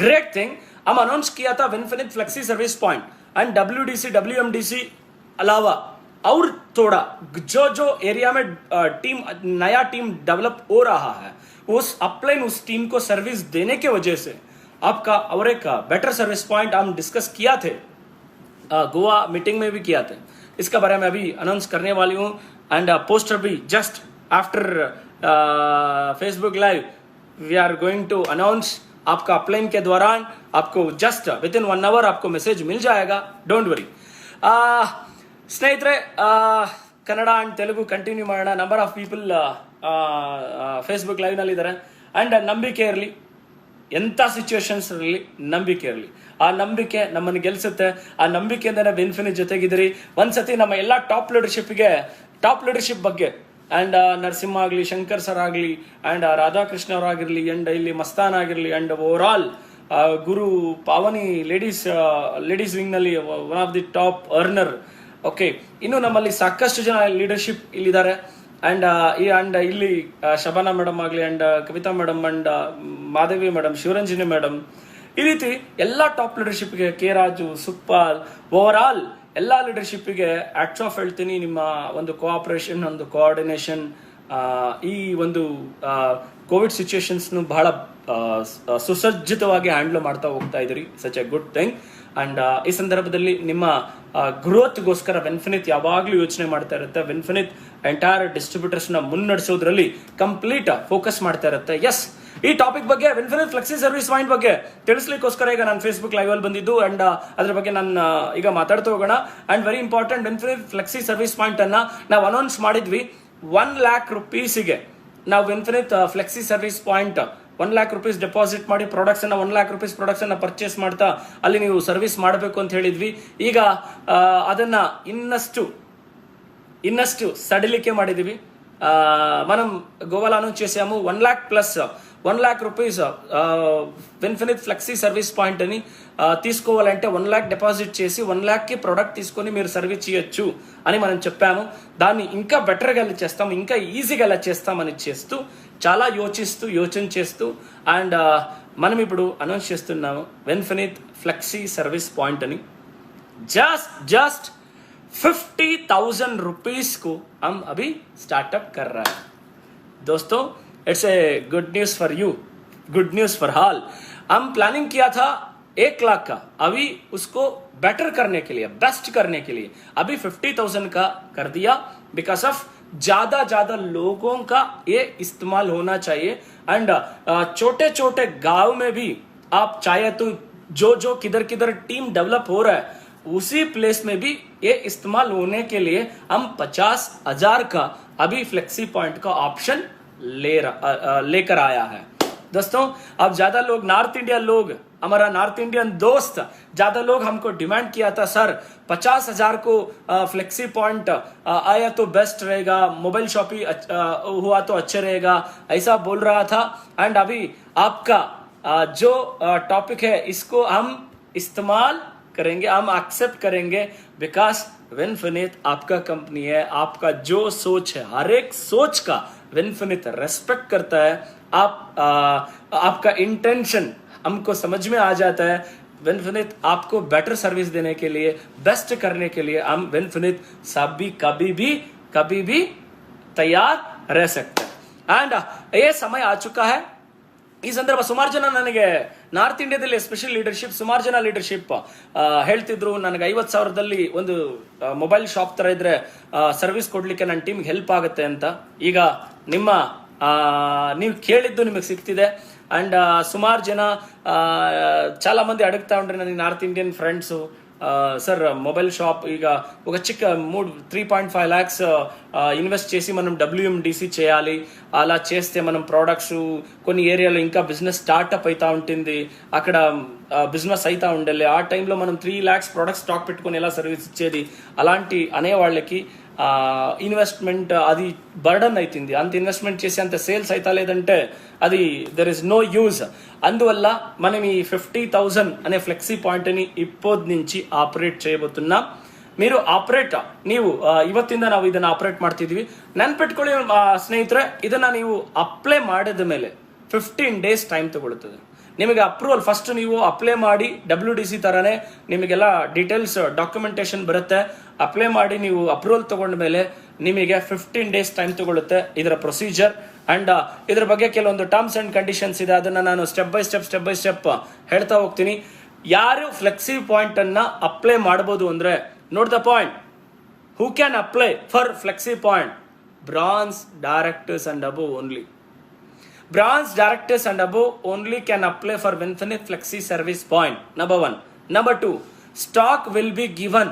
ग्रेट थिंग, हम अनाउंस किया था Winfinite flexi service point and WMDC अलावा और थोड़ा जो एरिया में नया टीम डेवलप हो रहा है उस अपलाइन उस टीम को सर्विस देने के वजह से आपका और एक बेटर सर्विस पॉइंट हम डिस्कस किया थे. गोवा मीटिंग में भी किया था. इसका बारे में अभी अनाउंस करने वाली हूँ. एंड पोस्टर भी just after Facebook live we are going to announce. आपका अपलाइन के दौरान आपको जस्ट विद इन 1 hour आपको मैसेज मिल जाएगा. Don't worry. ಸ್ನೇಹಿತರೆ, ಕನ್ನಡ ಆ್ಯಂಡ್ ತೆಲುಗು ಕಂಟಿನ್ಯೂ ಮಾಡೋಣ. ನಂಬರ್ ಆಫ್ ಪೀಪಲ್ ಫೇಸ್ಬುಕ್ ಲೈವ್ನಲ್ಲಿದ್ದಾರೆ. ಆ್ಯಂಡ್ ನಂಬಿಕೆ ಇರಲಿ, ಎಂಥ ಸಿಚುವೇಶನ್ಸ್ ಇರಲಿ, ನಂಬಿಕೆ ಇರಲಿ. ಆ ನಂಬಿಕೆ ನಮ್ಮನ್ನು ಗೆಲ್ಲಿಸುತ್ತೆ. ಆ ನಂಬಿಕೆಯಿಂದನೇ ವಿನ್ಫಿನಿಟ್ ಜೊತೆಗಿದ್ದೀರಿ. ಒಂದ್ಸತಿ ನಮ್ಮ ಎಲ್ಲ ಟಾಪ್ ಲೀಡರ್ಶಿಪ್ ಬಗ್ಗೆ ಆ್ಯಂಡ್ ನರಸಿಂಹ ಆಗಲಿ, ಶಂಕರ್ ಸರ್ ಆಗಲಿ, ಆ್ಯಂಡ್ ರಾಧಾಕೃಷ್ಣ ಅವರಾಗಿರಲಿ, ಆ್ಯಂಡ್ ಇಲ್ಲಿ ಮಸ್ತಾನ್ ಆಗಿರಲಿ, and over all Guru Pavani ladies ವಿಂಗ್ನಲ್ಲಿ one of the top earner. Okay, ಇನ್ನು ನಮ್ಮಲ್ಲಿ ಸಾಕಷ್ಟು ಜನ ಲೀಡರ್ಶಿಪ್ ಇಲ್ಲಿದ್ದಾರೆ. ಆ್ಯಂಡ್ ಇಲ್ಲಿ ಶಬಾನಾ ಮೇಡಮ್ ಆಗಲಿ, and Kavitha madam, and Madhavi madam, Shivaranjani madam, ಈ ರೀತಿ ಎಲ್ಲ ಟಾಪ್ ಲೀಡರ್ಶಿಪ್ಗೆ, K Raju, Sukhpal, over all ಎಲ್ಲ ಲೀಡರ್ಶಿಪ್ಪಿಗೆ ಹ್ಯಾಟ್ಸ್ ಆಫ್ ಹೇಳ್ತೀನಿ. ನಿಮ್ಮ ಒಂದು ಕೋಆಪರೇಷನ್, ಒಂದು ಕೋಆರ್ಡಿನೇಷನ್, ಈ ಒಂದು ಕೋವಿಡ್ ಸಿಚುವೇಶನ್ಸ್ನು ಬಹಳ ಸುಸಜ್ಜಿತವಾಗಿ ಹ್ಯಾಂಡಲ್ ಮಾಡ್ತಾ ಹೋಗ್ತಾ ಇದ್ದೀರಿ. Such A good thing. And ಈ ಸಂದರ್ಭದಲ್ಲಿ ನಿಮ್ಮ ಗ್ರೋತ್ಗೋಸ್ಕರ ವಿನ್ಫಿನಿಟ್ ಯಾವಾಗಲೂ ಯೋಚನೆ ಮಾಡ್ತಾ ಇರುತ್ತೆ. ವಿನ್ಫಿನಿಟ್ ಎಂಟೈರ್ ಡಿಸ್ಟ್ರಿಬ್ಯೂಟರ್ಸ್ನ ಮುನ್ನಡೆಸೋದ್ರಲ್ಲಿ ಕಂಪ್ಲೀಟ್ ಫೋಕಸ್ ಮಾಡ್ತಾ ಇರುತ್ತೆ. ಎಸ್, ಈ ಟಾಪಿಕ್ ಬಗ್ಗೆ ವಿನ್ಫಿನಿಟ್ ಫ್ಲೆಕ್ಸಿ ಸರ್ವಿಸ್ ಪಾಯಿಂಟ್ ಬಗ್ಗೆ ತಿಳಿಸ್ಲಿಕ್ಕೋಸ್ಕರ ಈಗ ನಾನು ಫೇಸ್ಬುಕ್ ಲೈವ್ ಅಲ್ಲಿ ಬಂದಿದ್ದು. ಅಂಡ್ ಅದ್ರ ಬಗ್ಗೆ ನಾನು ಈಗ ಮಾತಾಡ್ತಾ ಹೋಗೋಣ. And very important, Winfinite flexi service point ಅನ್ನ ನಾವು ಅನೌನ್ಸ್ ಮಾಡಿದ್ವಿ. 1 lakh rupeesಗೆ ನಾವು Winfinite flexi service point 1 lakh rupees deposit ಮಾಡಿ ಪ್ರಾಡಕ್ಟ್ಸ್ ಅನ್ನ 1 lakh rupees ಪ್ರಾಡಕ್ಟ್ಸ್ ಅನ್ನ ಪರ್ಚೇಸ್ ಮಾಡ್ತಾ ಅಲ್ಲಿ ನೀವು ಸರ್ವಿಸ್ ಮಾಡಬೇಕು ಅಂತ ಹೇಳಿದ್ವಿ. ಈಗ ಅದನ್ನ ಇನ್ನಷ್ಟು సడలికే ಮಾಡಿದೀవి. మనం గోవాలో అనౌన్స్ చేసాము 1 lakh plus 1 lakh rupees Winfinite flexi service point అని తీసుకోవాలంటే 1 lakh డిపాజిట్ చేసి 1 lakh ప్రోడక్ట్ తీసుకొని మీరు సర్వీస్ చేయొచ్చు అని మనం చెప్పాము. దాన్ని ఇంకా బెటర్గా ఎలా చేస్తాం, ఇంకా ఈజీగా ఎలా చేస్తామని చేస్తూ చాలా యోచన చేస్తూ అండ్ మనం ఇప్పుడు అనౌన్స్ చేస్తున్నాము విన్ఫినిట్ ఫ్లెక్సీ సర్వీస్ పాయింట్ అని. जस्ट 50,000 रुपीस को हम अभी स्टार्टअप कर रहे हैं दोस्तों. It's a good news for you, good news for all. हम प्लानिंग किया था 1 लाख का, अभी उसको बेटर करने के लिए, बेस्ट करने के लिए अभी 50,000 का कर दिया. बिकॉज ऑफ ज्यादा लोगों का ये इस्तेमाल होना चाहिए. एंड छोटे छोटे गांव में भी आप चाहे तो जो किधर टीम डेवलप हो रहा है उसी प्लेस में भी ये इस्तेमाल होने के लिए हम 50,000 का अभी फ्लेक्सी पॉइंट का ऑप्शन लेकर आया है. दोस्तों अब ज्यादा लोग नॉर्थ इंडिया लोग, हमारा नॉर्थ इंडियन दोस्त ज्यादा लोग हमको डिमांड किया था, सर 50,000 को फ्लेक्सी पॉइंट आया तो बेस्ट रहेगा, मोबाइल शॉपिंग हुआ तो अच्छा रहेगा, ऐसा बोल रहा था। एंड अभी आपका जो टॉपिक है इसको हम इस्तेमाल करेंगे, हम एक्सेप्ट करेंगे, बिकॉज विनफिनिट आपका कंपनी है, आपका जो सोच है हर एक सोच का विनफिनिट रेस्पेक्ट करता है। आपका इंटेंशन हमको समझ में आ जाता है। विनफिनिट आपको बेटर सर्विस देने के लिए, बेस्ट करने के लिए हम विनफिनिट कभी भी तैयार रह सकते हैं। एंड ये समय आ चुका है। ಈ ಸಂದರ್ಭ ಸುಮಾರು ಜನ ನನಗೆ ನಾರ್ತ್ ಇಂಡಿಯಾದಲ್ಲಿ ಎಸ್ಪೆಷಲ್ ಲೀಡರ್ಶಿಪ್ ಸುಮಾರು ಜನ ಲೀಡರ್ಶಿಪ್ ಹೇಳ್ತಿದ್ರು, ನನಗೆ 50,000ದಲ್ಲಿ ಒಂದು ಮೊಬೈಲ್ ಶಾಪ್ ತರ ಇದ್ರೆ ಸರ್ವಿಸ್ ಕೊಡ್ಲಿಕ್ಕೆ ನನ್ನ ಟೀಮ್ಗೆ ಹೆಲ್ಪ್ ಆಗುತ್ತೆ ಅಂತ. ಈಗ ನಿಮ್ಮ ನೀವು ಕೇಳಿದ್ದು ನಿಮಗೆ ಸಿಗ್ತಿದೆ. ಅಂಡ್ ಸುಮಾರು ಜನ చాలా మంది అడుగుతా ఉండ్రి ನನಗೆ north Indian friends, sir mobile shop ఇక ఒక చిక్క 3.5 lakhs ఇన్వెస్ట్ చేసి మనం WMDC చేయాలి, అలా చేస్తే మనం ప్రోడక్ట్స్ కొన్ని ఏరియాలో ఇంకా బిజినెస్ స్టార్ట్అప్ అవుతా ఉంటుంది, అక్కడ బిజినెస్ అవుతా ఉండాలి, ఆ టైంలో మనం 3 lakhs ప్రోడక్ట్ స్టాక్ పెట్టుకొని ఎలా సర్వీస్ ఇచ్చేది, అలాంటి అనే వాళ్ళకి ఇన్వెస్ట్మెంట్ అది బర్డన్ అవుతుంది. అంత ఇన్వెస్ట్మెంట్ చేసి అంత సేల్స్ అవుతా లేదంటే అది దెర్ ఇస్ నో యూజ్. అందువల్ల మనం ఈ 50,000 అనే ఫ్లెక్సీ పాయింట్ ని ఇప్పటి నుంచి ఆపరేట్ చేయబోతున్నాం. మీరు ನೀವು ಇವತ್ತಿಂದ ನಾವು ಇದನ್ನ ಆಪರೇಟ್ ಮಾಡ್ತಿದೀವಿ. ನೆನ್ಪಿಟ್ಕೊಳ್ಳಿ ಸ್ನೇಹಿತರೆ, ಇದನ್ನ ನೀವು ಅಪ್ಲೈ ಮಾಡಿದ ಮೇಲೆ 15 days ಟೈಮ್ ತಗೊಳ್ಳುತ್ತದೆ. ನಿಮಗೆ ಅಪ್ರೂವಲ್ ಫಸ್ಟ್ ನೀವು ಅಪ್ಲೈ ಮಾಡಿ WDC ತರನೇ ನಿಮಗೆಲ್ಲ ಡೀಟೇಲ್ಸ್ ಡಾಕ್ಯುಮೆಂಟೇಶನ್ ಬರುತ್ತೆ. ಅಪ್ಲೈ ಮಾಡಿ ನೀವು ಅಪ್ರೂವಲ್ ತಗೊಂಡ ಮೇಲೆ ನಿಮಗೆ 15 days ಟೈಮ್ ತಗೊಳ್ಳುತ್ತೆ ಇದರ ಪ್ರೊಸೀಜರ್. ಅಂಡ್ ಇದ್ರ ಬಗ್ಗೆ ಕೆಲವೊಂದು ಟರ್ಮ್ಸ್ ಅಂಡ್ ಕಂಡೀಷನ್ಸ್ ಇದೆ, ಅದನ್ನ ನಾನು ಸ್ಟೆಪ್ ಬೈ ಸ್ಟೆಪ್ ಹೇಳ್ತಾ ಹೋಗ್ತೀನಿ. ಯಾರು ಫ್ಲೆಕ್ಸಿ ಪಾಯಿಂಟ್ ಅನ್ನ ಅಪ್ಲೈ ಮಾಡಬಹುದು ಅಂದ್ರೆ, note the point, who can apply for flexi point? Branch directors and above only. Branch directors and above only can apply for Vinfinite Flexi Service Point. Number 1. Number 2. Stock will be given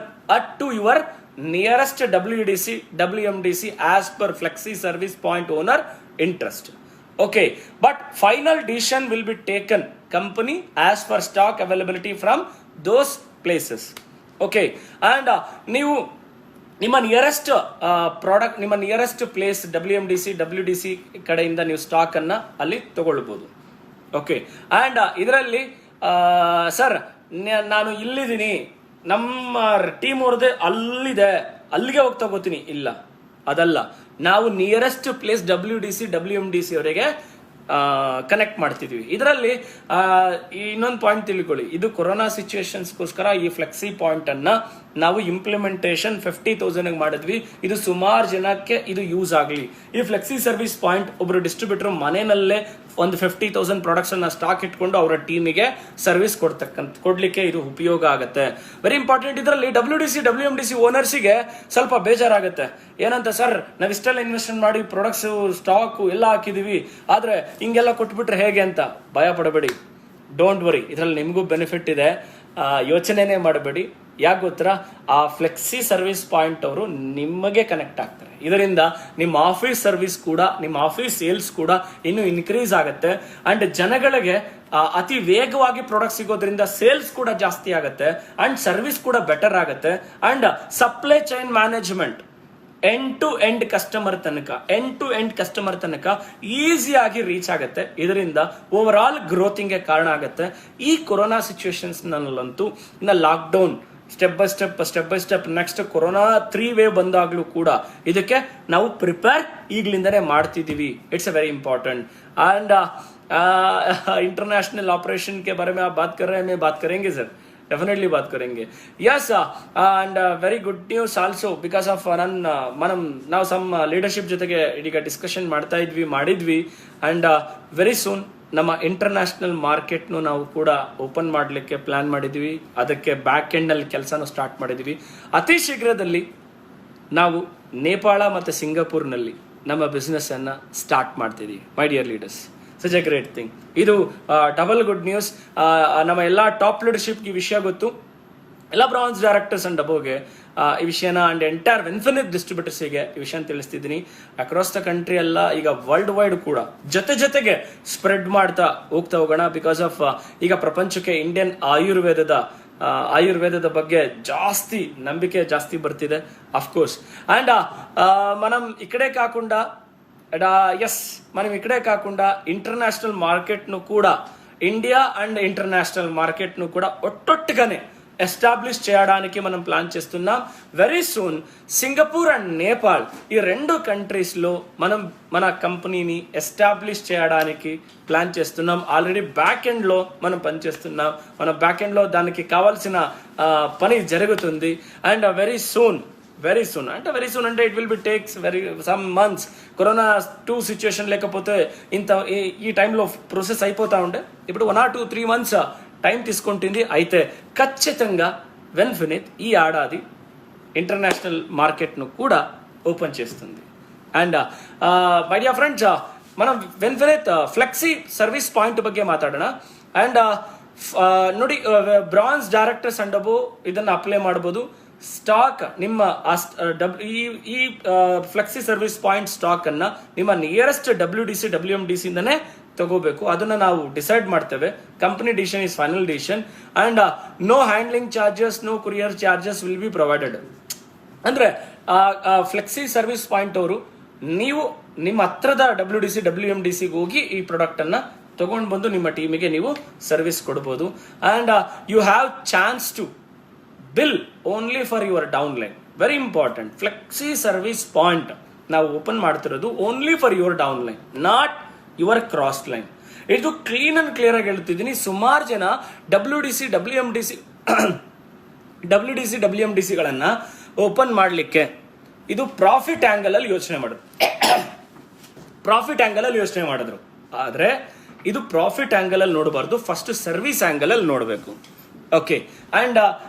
to your nearest WMDC as per Flexi Service Point owner interest. Okay, but final decision will be taken company as per stock availability from those places. Okay, and ನೀವು ನಿಮ್ಮ nearest product, ನಿಮ್ಮ nearest place WDC ಕಡೆಯಿಂದ ನೀವು stock ಅನ್ನ ಅಲ್ಲಿ ತಗೊಳ್ಬಹುದು. Okay, and ಇದರಲ್ಲಿ sir ನಾನು ಇಲ್ಲಿದ್ದೀನಿ, ನಮ್ಮ ಟೀಮ್ ಅವ್ರದ್ದೇ ಅಲ್ಲಿದೆ, ಅಲ್ಲಿಗೆ ಹೋಗಿ ತಗೋತೀನಿ, ಇಲ್ಲ ಅದಲ್ಲ, ನಾವು ನಿಯರೆಸ್ಟ್ ಪ್ಲೇಸ್ WMDC ಅವರಿಗೆ ಕನೆಕ್ಟ್ ಮಾಡ್ತಿದ್ವಿ. ಇದರಲ್ಲಿ ಇನ್ನೊಂದು ಪಾಯಿಂಟ್ ತಿಳ್ಕೊಳ್ಳಿ, ಇದು ಕೊರೋನಾ ಸಿಚುವೇಶನ್ಸ್ಗೋಸ್ಕರ ಈ ಫ್ಲೆಕ್ಸಿ ಪಾಯಿಂಟ್ ಅನ್ನ ನಾವು ಇಂಪ್ಲಿಮೆಂಟೇಷನ್ 50,000 ಮಾಡಿದ್ವಿ. ಇದು ಸುಮಾರು ಜನಕ್ಕೆ ಇದು ಯೂಸ್ ಆಗಲಿ. ಈ ಫ್ಲೆಕ್ಸಿ ಸರ್ವಿಸ್ ಪಾಯಿಂಟ್ ಒಬ್ರು ಡಿಸ್ಟ್ರಿಬ್ಯೂಟರ್ ಮನೆಯಲ್ಲೇ ಒಂದು 50,000 ಪ್ರಾಡಕ್ಟ್ಸ್ ಅನ್ನ ಸ್ಟಾಕ್ ಇಟ್ಕೊಂಡು ಅವರ ಟೀಮಿಗೆ ಸರ್ವಿಸ್ ಕೊಡ್ಲಿಕ್ಕೆ ಇದು ಉಪಯೋಗ ಆಗುತ್ತೆ. Very important. ಇದರಲ್ಲಿ WMDC ಓನರ್ಸಿಗೆ ಸ್ವಲ್ಪ ಬೇಜಾರಾಗುತ್ತೆ. ಏನಂತ, ಸರ್ ನಾವ್ ಇಷ್ಟೆಲ್ಲ ಇನ್ವೆಸ್ಟ್ಮೆಂಟ್ ಮಾಡಿ ಪ್ರಾಡಕ್ಟ್ಸ್ ಸ್ಟಾಕ್ ಎಲ್ಲ ಹಾಕಿದೀವಿ, ಆದ್ರೆ ಹಿಂಗೆಲ್ಲ ಕೊಟ್ಬಿಟ್ರೆ ಹೇಗೆ ಅಂತ ಭಯ ಪಡಬೇಡಿ. ಡೋಂಟ್ ವರಿ, ಇದರಲ್ಲಿ ನಿಮಗೂ ಬೆನಿಫಿಟ್ ಇದೆ, ಯೋಚನೆನೇ ಮಾಡಬೇಡಿ. ಯಾಕೆ ಗೊತ್ತಾ, ಆ ಫ್ಲೆಕ್ಸಿ ಸರ್ವಿಸ್ ಪಾಯಿಂಟ್ ಅವರು ನಿಮಗೆ ಕನೆಕ್ಟ್ ಆಗ್ತಾರೆ. ಇದರಿಂದ ನಿಮ್ಮ ಆಫೀಸ್ ಸರ್ವಿಸ್ ಕೂಡ, ನಿಮ್ಮ ಆಫೀಸ್ ಸೇಲ್ಸ್ ಕೂಡ ಇನ್ನು ಇನ್ಕ್ರೀಸ್ ಆಗುತ್ತೆ. ಅಂಡ್ ಜನಗಳಿಗೆ ಅತಿ ವೇಗವಾಗಿ ಪ್ರಾಡಕ್ಟ್ ಸಿಗೋದ್ರಿಂದ ಸೇಲ್ಸ್ ಕೂಡ ಜಾಸ್ತಿ ಆಗುತ್ತೆ, ಅಂಡ್ ಸರ್ವಿಸ್ ಕೂಡ ಬೆಟರ್ ಆಗುತ್ತೆ. And supply chain management end to end customer ತನಕ ಈಸಿಯಾಗಿ ರೀಚ್ ಆಗುತ್ತೆ. ಇದರಿಂದ ಓವರ್ ಆಲ್ ಗ್ರೋತಿಂಗ್ ಕಾರಣ ಆಗುತ್ತೆ. ಈ ಕೊರೋನಾ ಸಿಚುವೇಶನ್ಸ್ ನಲ್ಲಂತೂ ಇನ್ನ lockdown step by step next corona 3 wave ಬಂದಾಗ್ಲೂ ಕೂಡ ಇದಕ್ಕೆ ನಾವು ಪ್ರಿಪೇರ್ ಈಗಲಿಂದನೇ ಮಾಡ್ತಿದೀವಿ. It's a very important. And international operation के बारे में आप बात कर रहे हैं, मैं बात करेंगे सर, डेफिनेटली बात करेंगे. Yes, and very good news also because of ನಾವು ಸಮ್ ಲೀಡರ್ಶಿಪ್ ಜೊತೆಗೆ ಇದೀಗ ಡಿಸ್ಕಷನ್ ಮಾಡಿದ್ವಿ. ಅಂಡ್ ವೆರಿ ಸೂನ್ ನಮ್ಮ ಇಂಟರ್ನ್ಯಾಷನಲ್ ಮಾರ್ಕೆಟ್ನು ನಾವು ಕೂಡ ಓಪನ್ ಮಾಡಲಿಕ್ಕೆ ಪ್ಲಾನ್ ಮಾಡಿದ್ವಿ. ಅದಕ್ಕೆ ಬ್ಯಾಕ್ ಎಂಡ್ ನಲ್ಲಿ ಕೆಲಸನ ಸ್ಟಾರ್ಟ್ ಮಾಡಿದ್ವಿ. ಅತಿ ಶೀಘ್ರದಲ್ಲಿ ನಾವು ನೇಪಾಳ ಮತ್ತು ಸಿಂಗಾಪುರ್ನಲ್ಲಿ ನಮ್ಮ ಬಿಸ್ನೆಸ್ ಅನ್ನ ಸ್ಟಾರ್ಟ್ ಮಾಡ್ತಿದ್ದೀವಿ. ಮೈ dear leaders, such A great thing. ಇದು ಡಬಲ್ ಗುಡ್ ನ್ಯೂಸ್. ನಮ್ಮ ಎಲ್ಲಾ ಟಾಪ್ ಲೀಡರ್ಶಿಪ್ ಈ ವಿಷಯ ಗೊತ್ತು. ಎಲ್ಲ ಬ್ರಾಂಚ್ ಡೈರೆಕ್ಟರ್ಸ್ ಅಂಡ್ ಅಬೋಗೆ ಈ ವಿಷಯನ ಅಂಡ್ ಎಂಟೈರ್ ಇನ್ಫಿನಿಟ್ ಡಿಸ್ಟ್ರಿಬ್ಯೂಟರ್ಸ್ಗೆ ಈ ವಿಷಯ ತಿಳಿಸ್ತಿದ್ದೀನಿ. ಅಕ್ರಾಸ್ ದ ಕಂಟ್ರಿ ಎಲ್ಲ ಈಗ ವರ್ಲ್ಡ್ ವೈಡ್ ಕೂಡ ಜೊತೆಗೆ ಸ್ಪ್ರೆಡ್ ಮಾಡ್ತಾ ಹೋಗ್ತಾ ಹೋಗೋಣ. ಬಿಕಾಸ್ ಆಫ್ ಈಗ ಪ್ರಪಂಚಕ್ಕೆ ಇಂಡಿಯನ್ ಆಯುರ್ವೇದದ ಬಗ್ಗೆ ಜಾಸ್ತಿ ನಂಬಿಕೆ ಜಾಸ್ತಿ ಬರ್ತಿದೆ అఫ్కోర్స్. అండ్ మనం ఇక్కడే కాకుండా ఇంటర్నేషనల్ మార్కెట్ ను కూడా ఇండియా అండ్ ఇంటర్నేషనల్ మార్కెట్ ను కూడా ఒట్టొట్టుగానే ఎస్టాబ్లిష్ చేయడానికి మనం ప్లాన్ చేస్తున్నాం. Very soon Singapore and Nepal ఈ 2 కంట్రీస్ లో మనం మన కంపెనీని ఎస్టాబ్లిష్ చేయడానికి ప్లాన్ చేస్తున్నాం. ఆల్రెడీ బ్యాక్ ఎండ్ లో మనం పనిచేస్తున్నాం. మన బ్యాక్ ఎండ్ లో దానికి కావాల్సిన పని జరుగుతుంది. అండ్ వెరీ సూన్ అంటే it will be takes some months. Corona 2 situation లేకపోతే ఈ టైంలో ప్రొసెస్ అయిపోతా ఉండే. ఇప్పుడు 1 or 2-3 months టైం తీసుకుంటుంది. అయితే ఖచ్చితంగా వెన్ఫినిత్ ఈ ఏడాది ఇంటర్నేషనల్ మార్కెట్ను కూడా ఓపెన్ చేస్తుంది. అండ్ మై డియర్ ఫ్రెండ్స్, మనం వెన్ఫిನಿತ್ ಫ್ಲೆಕ್ಸಿ ಸರ್ವಿಸ್ ಪಾಯಿಂಟ್ ಬಗ್ಗೆ ಮಾತಾಡೋಣ. ಅಂಡ್ ನೋಡಿ, ಬ್ರಾಂಚ್ ಡೈರೆಕ್ಟರ್ಸ್ ಅಂಡಬು ಇದನ್ನು ಅಪ್ಲೈ ಮಾಡಬಹುದು. ಸ್ಟಾಕ್ ನಿಮ್ಮ ಈ ಫ್ಲೆಕ್ಸಿ ಸರ್ವಿಸ್ ಪಾಯಿಂಟ್ ಸ್ಟಾಕ್ ಅನ್ನ ನಿಮ್ಮ ನಿಯರೆಸ್ಟ್ WDC WMDC ಇಂದನೇ ತಗೋಬೇಕು. ಅದನ್ನ ನಾವು ಡಿಸೈಡ್ ಮಾಡ್ತೇವೆ. Company decision is final decision. And no handling charges, no courier charges will be provided. ಅಂದ್ರೆ ಫ್ಲೆಕ್ಸಿ ಸರ್ವಿಸ್ ಪಾಯಿಂಟ್ ಅವರು ನೀವು ನಿಮ್ಮ ಹತ್ರದ WDC WMDCಗೆ ಹೋಗಿ ಈ ಪ್ರಾಡಕ್ಟ್ ಅನ್ನ ತಗೊಂಡು ಬಂದು ನಿಮ್ಮ ಟೀಮಿಗೆ ನೀವು ಸರ್ವಿಸ್ ಕೊಡಬಹುದು. And you have chance to bill only for your downline. Very important. Flexi service point ನಾವು ಓಪನ್ ಮಾಡ್ತಿರೋದು only for your downline, not your cross line. ಇದು ಕ್ಲೀನ್ ಅಂಡ್ ಕ್ಲಿಯರ್ ಆಗಿ ಹೇಳ್ತಿದ್ದೀನಿ. ಸುಮಾರು ಜನ WDC WMDCಗಳನ್ನ ಓಪನ್ ಮಾಡಲಿಕ್ಕೆ ಇದು profit angle ಅಲ್ಲಿ ಯೋಚನೆ ಮಾಡಿದ್ರು. ಆದ್ರೆ ಇದು ಪ್ರಾಫಿಟ್ ಆಂಗಲ್ ಅಲ್ಲಿ ನೋಡಬಾರ್ದು, ಫಸ್ಟ್ ಸರ್ವಿಸ್ ಆಂಗಲ್ ಅಲ್ಲಿ ನೋಡಬೇಕು. ಓಕೆ. ಅಂಡ್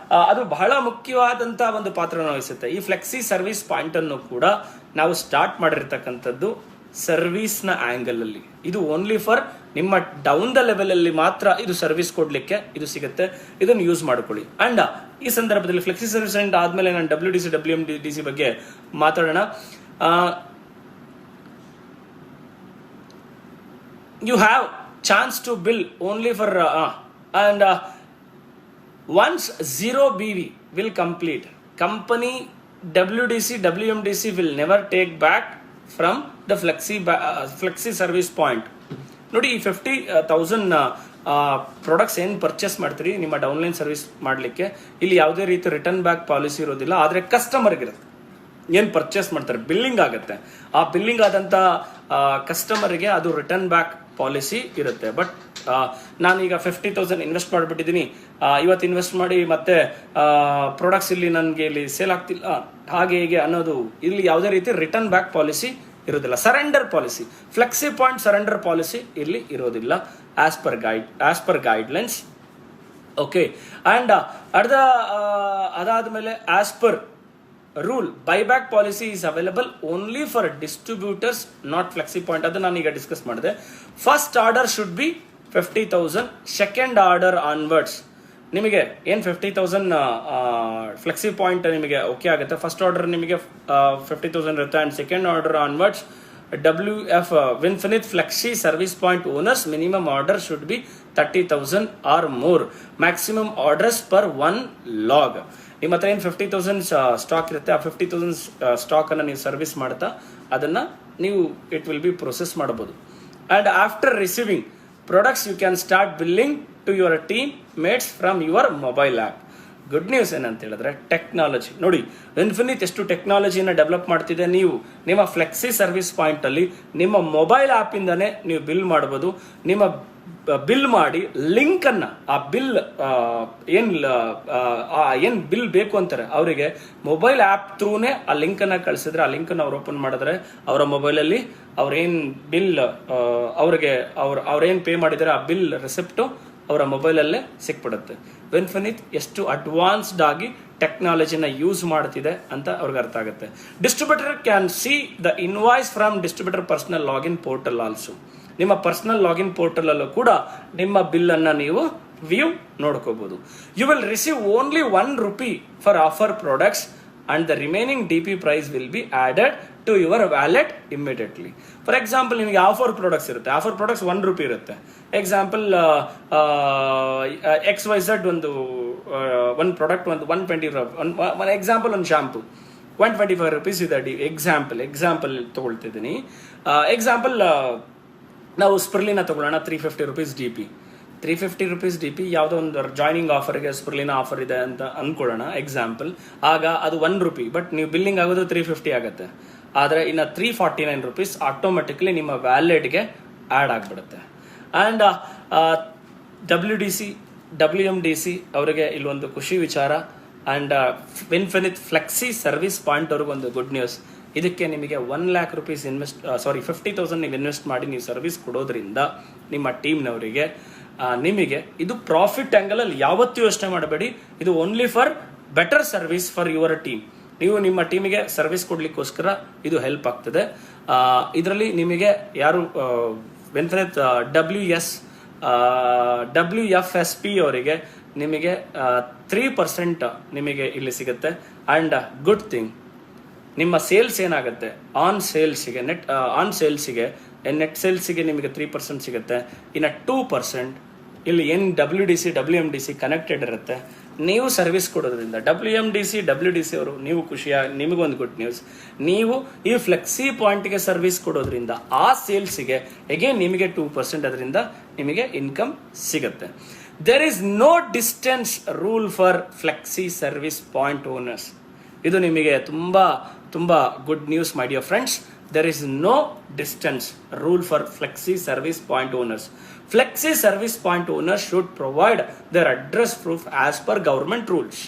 ಅದು ಬಹಳ ಮುಖ್ಯವಾದಂತ ಒಂದು ಪಾತ್ರನ ವಹಿಸುತ್ತೆ. ಈ ಫ್ಲೆಕ್ಸಿ ಸರ್ವಿಸ್ ಪಾಯಿಂಟ್ ಅನ್ನು ಕೂಡ ನಾವು ಸ್ಟಾರ್ಟ್ ಮಾಡಿರ್ತಕ್ಕಂಥದ್ದು ಸರ್ವಿಸ್ ನ ಆಂಗಲ್ ಅಲ್ಲಿ. ಇದು ಓನ್ಲಿ ಫಾರ್ ನಿಮ್ಮ ಡೌನ್ ದ ಲೆವೆಲ್ ಅಲ್ಲಿ ಮಾತ್ರ ಇದು ಸರ್ವಿಸ್ ಕೊಡ್ಲಿಕ್ಕೆ ಇದು ಸಿಗುತ್ತೆ. ಇದನ್ನು ಯೂಸ್ ಮಾಡ್ಕೊಳ್ಳಿ. ಅಂಡ್ ಈ ಸಂದರ್ಭದಲ್ಲಿ ಫ್ಲೆಕ್ಸಿ ಸರ್ವಿಸ್ ಅಂಡ್ ಆದ್ಮೇಲೆ ನಾನು WDC WMDC ಬಗ್ಗೆ ಮಾತಾಡೋಣ. You have chance to bill only for and once 0 BV will complete, company WDC WMDC will never take back from the flexi service point. ನೋಡಿ, ಈ 50,000 products ಏನು purchase ಮಾಡ್ತೀರಿ ನಿಮ್ಮ downline service ಮಾಡಲಿಕ್ಕೆ, ಇಲ್ಲಿ ಯಾವುದೇ ರೀತಿ ರಿಟರ್ನ್ ಬ್ಯಾಕ್ ಪಾಲಿಸಿ ಇರೋದಿಲ್ಲ. ಆದರೆ ಕಸ್ಟಮರ್ಗೆ ಇರುತ್ತೆ. ಏನು ಪರ್ಚೇಸ್ ಮಾಡ್ತಾರೆ ಬಿಲ್ಲಿಂಗ್ ಆಗುತ್ತೆ, ಆ ಬಿಲ್ಲಿಂಗ್ ಆದಂಥ ಕಸ್ಟಮರ್ಗೆ ಅದು ರಿಟರ್ನ್ ಬ್ಯಾಕ್ ಪಾಲಿಸಿ ಇರುತ್ತೆ. ಬಟ್ ನಾನೀಗ 50,000 ಇನ್ವೆಸ್ಟ್ ಮಾಡಿಬಿಟ್ಟಿದ್ದೀನಿ, ಇವತ್ತು ಇನ್ವೆಸ್ಟ್ ಮಾಡಿ ಮತ್ತೆ ಪ್ರಾಡಕ್ಟ್ಸ್ ಇಲ್ಲಿ ನನಗೆ ಇಲ್ಲಿ ಸೇಲ್ ಆಗ್ತಿಲ್ಲ, ಹಾಗೆ ಹೀಗೆ ಅನ್ನೋದು ಇಲ್ಲಿ ಯಾವುದೇ ರೀತಿ ರಿಟರ್ನ್ ಬ್ಯಾಕ್ ಪಾಲಿಸಿ ಇರೋದಿಲ್ಲ. Surrender policy, flexi point surrender policy ಇಲ್ಲಿ ಇರೋದಿಲ್ಲ as per guidelines. Okay. And ಅದಾದ್ಮೇಲೆ as per rule buyback policy is available only for distributors, not flexi point. ಅದು ನಾನು ಈಗ ಡಿಸ್ಕಸ್ ಮಾಡಿದೆ. First order should be 50,000. Second order onwards ನಿಮಗೆ ಏನು 50,000 flexi point ನಿಮಗೆ ಓಕೆ ಆಗುತ್ತೆ. ಫಸ್ಟ್ ಆರ್ಡರ್ ನಿಮಗೆ 50,000 ಇರುತ್ತೆ. And second order onwards Winfinite Flexi Service Point owners minimum order should be 30,000 or more. Maximum orders per 1 log. ನಿಮ್ಮ ಹತ್ರ ಏನು 50,000 stock ಇರುತ್ತೆ, ಆ 50,000 ಸ್ಟಾಕನ್ನು ನೀವು ಸರ್ವಿಸ್ ಮಾಡ್ತಾ ಅದನ್ನು ನೀವು ಇಟ್ ವಿಲ್ ಬಿ ಪ್ರೊಸೆಸ್ ಮಾಡಬಹುದು. And after receiving products you can start billing to your teammates from your mobile app. Good news ಏನಂತ ಹೇಳಿದ್ರೆ ಟೆಕ್ನಾಲಜಿ ನೋಡಿ, ಇನ್ಫಿನಿಟ್ ಎಷ್ಟು ಟೆಕ್ನಾಲಜಿನ ಡೆವಲಪ್ ಮಾಡ್ತಿದೆ. ನೀವು ನಿಮ್ಮ ಫ್ಲೆಕ್ಸಿ ಸರ್ವಿಸ್ ಪಾಯಿಂಟ್ ಅಲ್ಲಿ ನಿಮ್ಮ ಮೊಬೈಲ್ ಆ್ಯಪ್ ಇಂದಾನೆ ನೀವು ಬಿಲ್ ಮಾಡಬಹುದು. ನಿಮ್ಮ ಬಿಲ್ ಮಾಡಿ ಲಿಂಕ್ ಅನ್ನ, ಆ ಬಿಲ್ ಏನ್ ಬಿಲ್ ಬೇಕು ಅಂತಾರೆ ಅವರಿಗೆ ಮೊಬೈಲ್ ಆ್ಯಪ್ ಥ್ರೂನೇ ಆ ಲಿಂಕ್ ಅನ್ನ ಕಳಿಸಿದ್ರೆ, ಆ ಲಿಂಕ್ ಅನ್ನ ಅವ್ರು ಓಪನ್ ಮಾಡಿದ್ರೆ ಅವರ ಮೊಬೈಲ್ ಅಲ್ಲಿ ಅವ್ರೇನ್ ಬಿಲ್ ಅವ್ರೇನ್ ಪೇ ಮಾಡಿದ್ದಾರೆ ಆ ಬಿಲ್ ರೆಸಿಪ್ಟು ಅವರ ಮೊಬೈಲಲ್ಲೇ ಸಿಕ್ಬಿಡುತ್ತೆ. ವಿನ್ಫಿನಿಟ್ ಎಷ್ಟು ಅಡ್ವಾನ್ಸ್ಡ್ ಆಗಿ ಟೆಕ್ನಾಲಜಿನ ಯೂಸ್ ಮಾಡ್ತಿದೆ ಅಂತ ಅವ್ರಿಗೆ ಅರ್ಥ ಆಗುತ್ತೆ. Distributor can see the invoice from distributor personal login portal also. ನಿಮ್ಮ ಪರ್ಸನಲ್ ಲಾಗಿನ್ ಪೋರ್ಟಲ್ ಅಲ್ಲೂ ಕೂಡ ನಿಮ್ಮ ಬಿಲ್ ಅನ್ನ ನೀವು ವ್ಯೂ ನೋಡ್ಕೋಬಹುದು. You will receive only ₹1 for offer products and the remaining DP price will be added to your wallet immediately. For example, ನಿಮಗೆ offer products ಇರುತ್ತೆ, offer products ₹1 ಇರುತ್ತೆ. ಎಕ್ಸಾಂಪಲ್ XYZ ಒಂದು ಪ್ರಾಡಕ್ಟ್ ಒಂದು 120 ಎಕ್ಸಾಂಪಲ್ ಒಂದು shampoo ₹125 ಇದೆ. Example ತಗೊಳ್ತಿದ್ದೀನಿ. Example ನಾವು ಸ್ಪಿರ್ಲಿನ ತಗೊಳ್ಳೋಣ, ₹350 DP. ₹350 DP ಯಾವುದೋ ಒಂದು ಜಾಯ್ನಿಂಗ್ ಆಫರ್ಗೆ ಸ್ಪಿರ್ಲಿನ ಆಫರ್ ಇದೆ ಅಂತ ಅನ್ಕೊಳ್ಳೋಣ ಎಕ್ಸಾಂಪಲ್. ಆಗ ಅದು ₹1, ಬಟ್ ನೀವು ಬಿಲ್ಲಿಂಗ್ ಆಗೋದು $350 ಆಗುತ್ತೆ. ಆದರೆ ಇನ್ನು ₹349 ಆಟೋಮೆಟಿಕ್ಲಿ ನಿಮ್ಮ ವ್ಯಾಲೆಟ್ಗೆ ಆ್ಯಡ್ ಆಗಿಬಿಡುತ್ತೆ. ಆ್ಯಂಡ್ WDC WMDC ಅವರಿಗೆ ಇಲ್ಲೊಂದು ಖುಷಿ ವಿಚಾರ. And infinite flexi service point ಅವ್ರಿಗೊಂದು ಗುಡ್ ನ್ಯೂಸ್. ಇದಕ್ಕೆ ನಿಮಗೆ ₹1,00,000 50,000 ನೀವು ಇನ್ವೆಸ್ಟ್ ಮಾಡಿ ನೀವು ಸರ್ವಿಸ್ ಕೊಡೋದ್ರಿಂದ ನಿಮ್ಮ ಟೀಮ್ನವರಿಗೆ ನಿಮಗೆ ಇದು ಪ್ರಾಫಿಟ್ ಆ್ಯಂಗಲ್ ಅಲ್ಲಿ ಯಾವತ್ತೂ ಯೋಚನೆ ಮಾಡಬೇಡಿ. ಇದು only for better service for your team. ನೀವು ನಿಮ್ಮ ಟೀಮಿಗೆ ಸರ್ವಿಸ್ ಕೊಡ್ಲಿಕ್ಕೋಸ್ಕರ ಇದು ಹೆಲ್ಪ್ ಆಗ್ತದೆ. ಇದರಲ್ಲಿ ನಿಮಗೆ ಯಾರು WFSP ಅವರಿಗೆ ನಿಮಗೆ 3% ನಿಮಗೆ ಇಲ್ಲಿ ಸಿಗುತ್ತೆ. ಆ್ಯಂಡ್ ಗುಡ್ ಥಿಂಗ್, ನಿಮ್ಮ ಸೇಲ್ಸ್ ಏನಾಗುತ್ತೆ ಆನ್ ಸೇಲ್ಸಿಗೆ ನೆಟ್ ಸೇಲ್ಸಿಗೆ ನಿಮಗೆ 3% ಸಿಗುತ್ತೆ. ಇನ್ನು 2% ಇಲ್ಲಿ ಏನು WDC WMDC ಕನೆಕ್ಟೆಡ್ ಇರುತ್ತೆ. ನೀವು ಸರ್ವಿಸ್ ಕೊಡೋದ್ರಿಂದ WDC ಅವರು ನೀವು ನಿಮಗೊಂದು ಗುಡ್ ನ್ಯೂಸ್, ನೀವು ಈ ಫ್ಲೆಕ್ಸಿ ಪಾಯಿಂಟ್ಗೆ ಸರ್ವಿಸ್ ಕೊಡೋದ್ರಿಂದ ಆ ಸೇಲ್ಸಿಗೆ ಎಗೇನ್ ನಿಮಗೆ 2% ಅದರಿಂದ ನಿಮಗೆ ಇನ್ಕಮ್ ಸಿಗುತ್ತೆ. There is no distance rule for flexi service point owners. ಇದು ನಿಮಗೆ ತುಂಬ good news my dear friends. There is no distance rule for flexi service point owners. Flexi service point owners should provide their address proof as per government rules.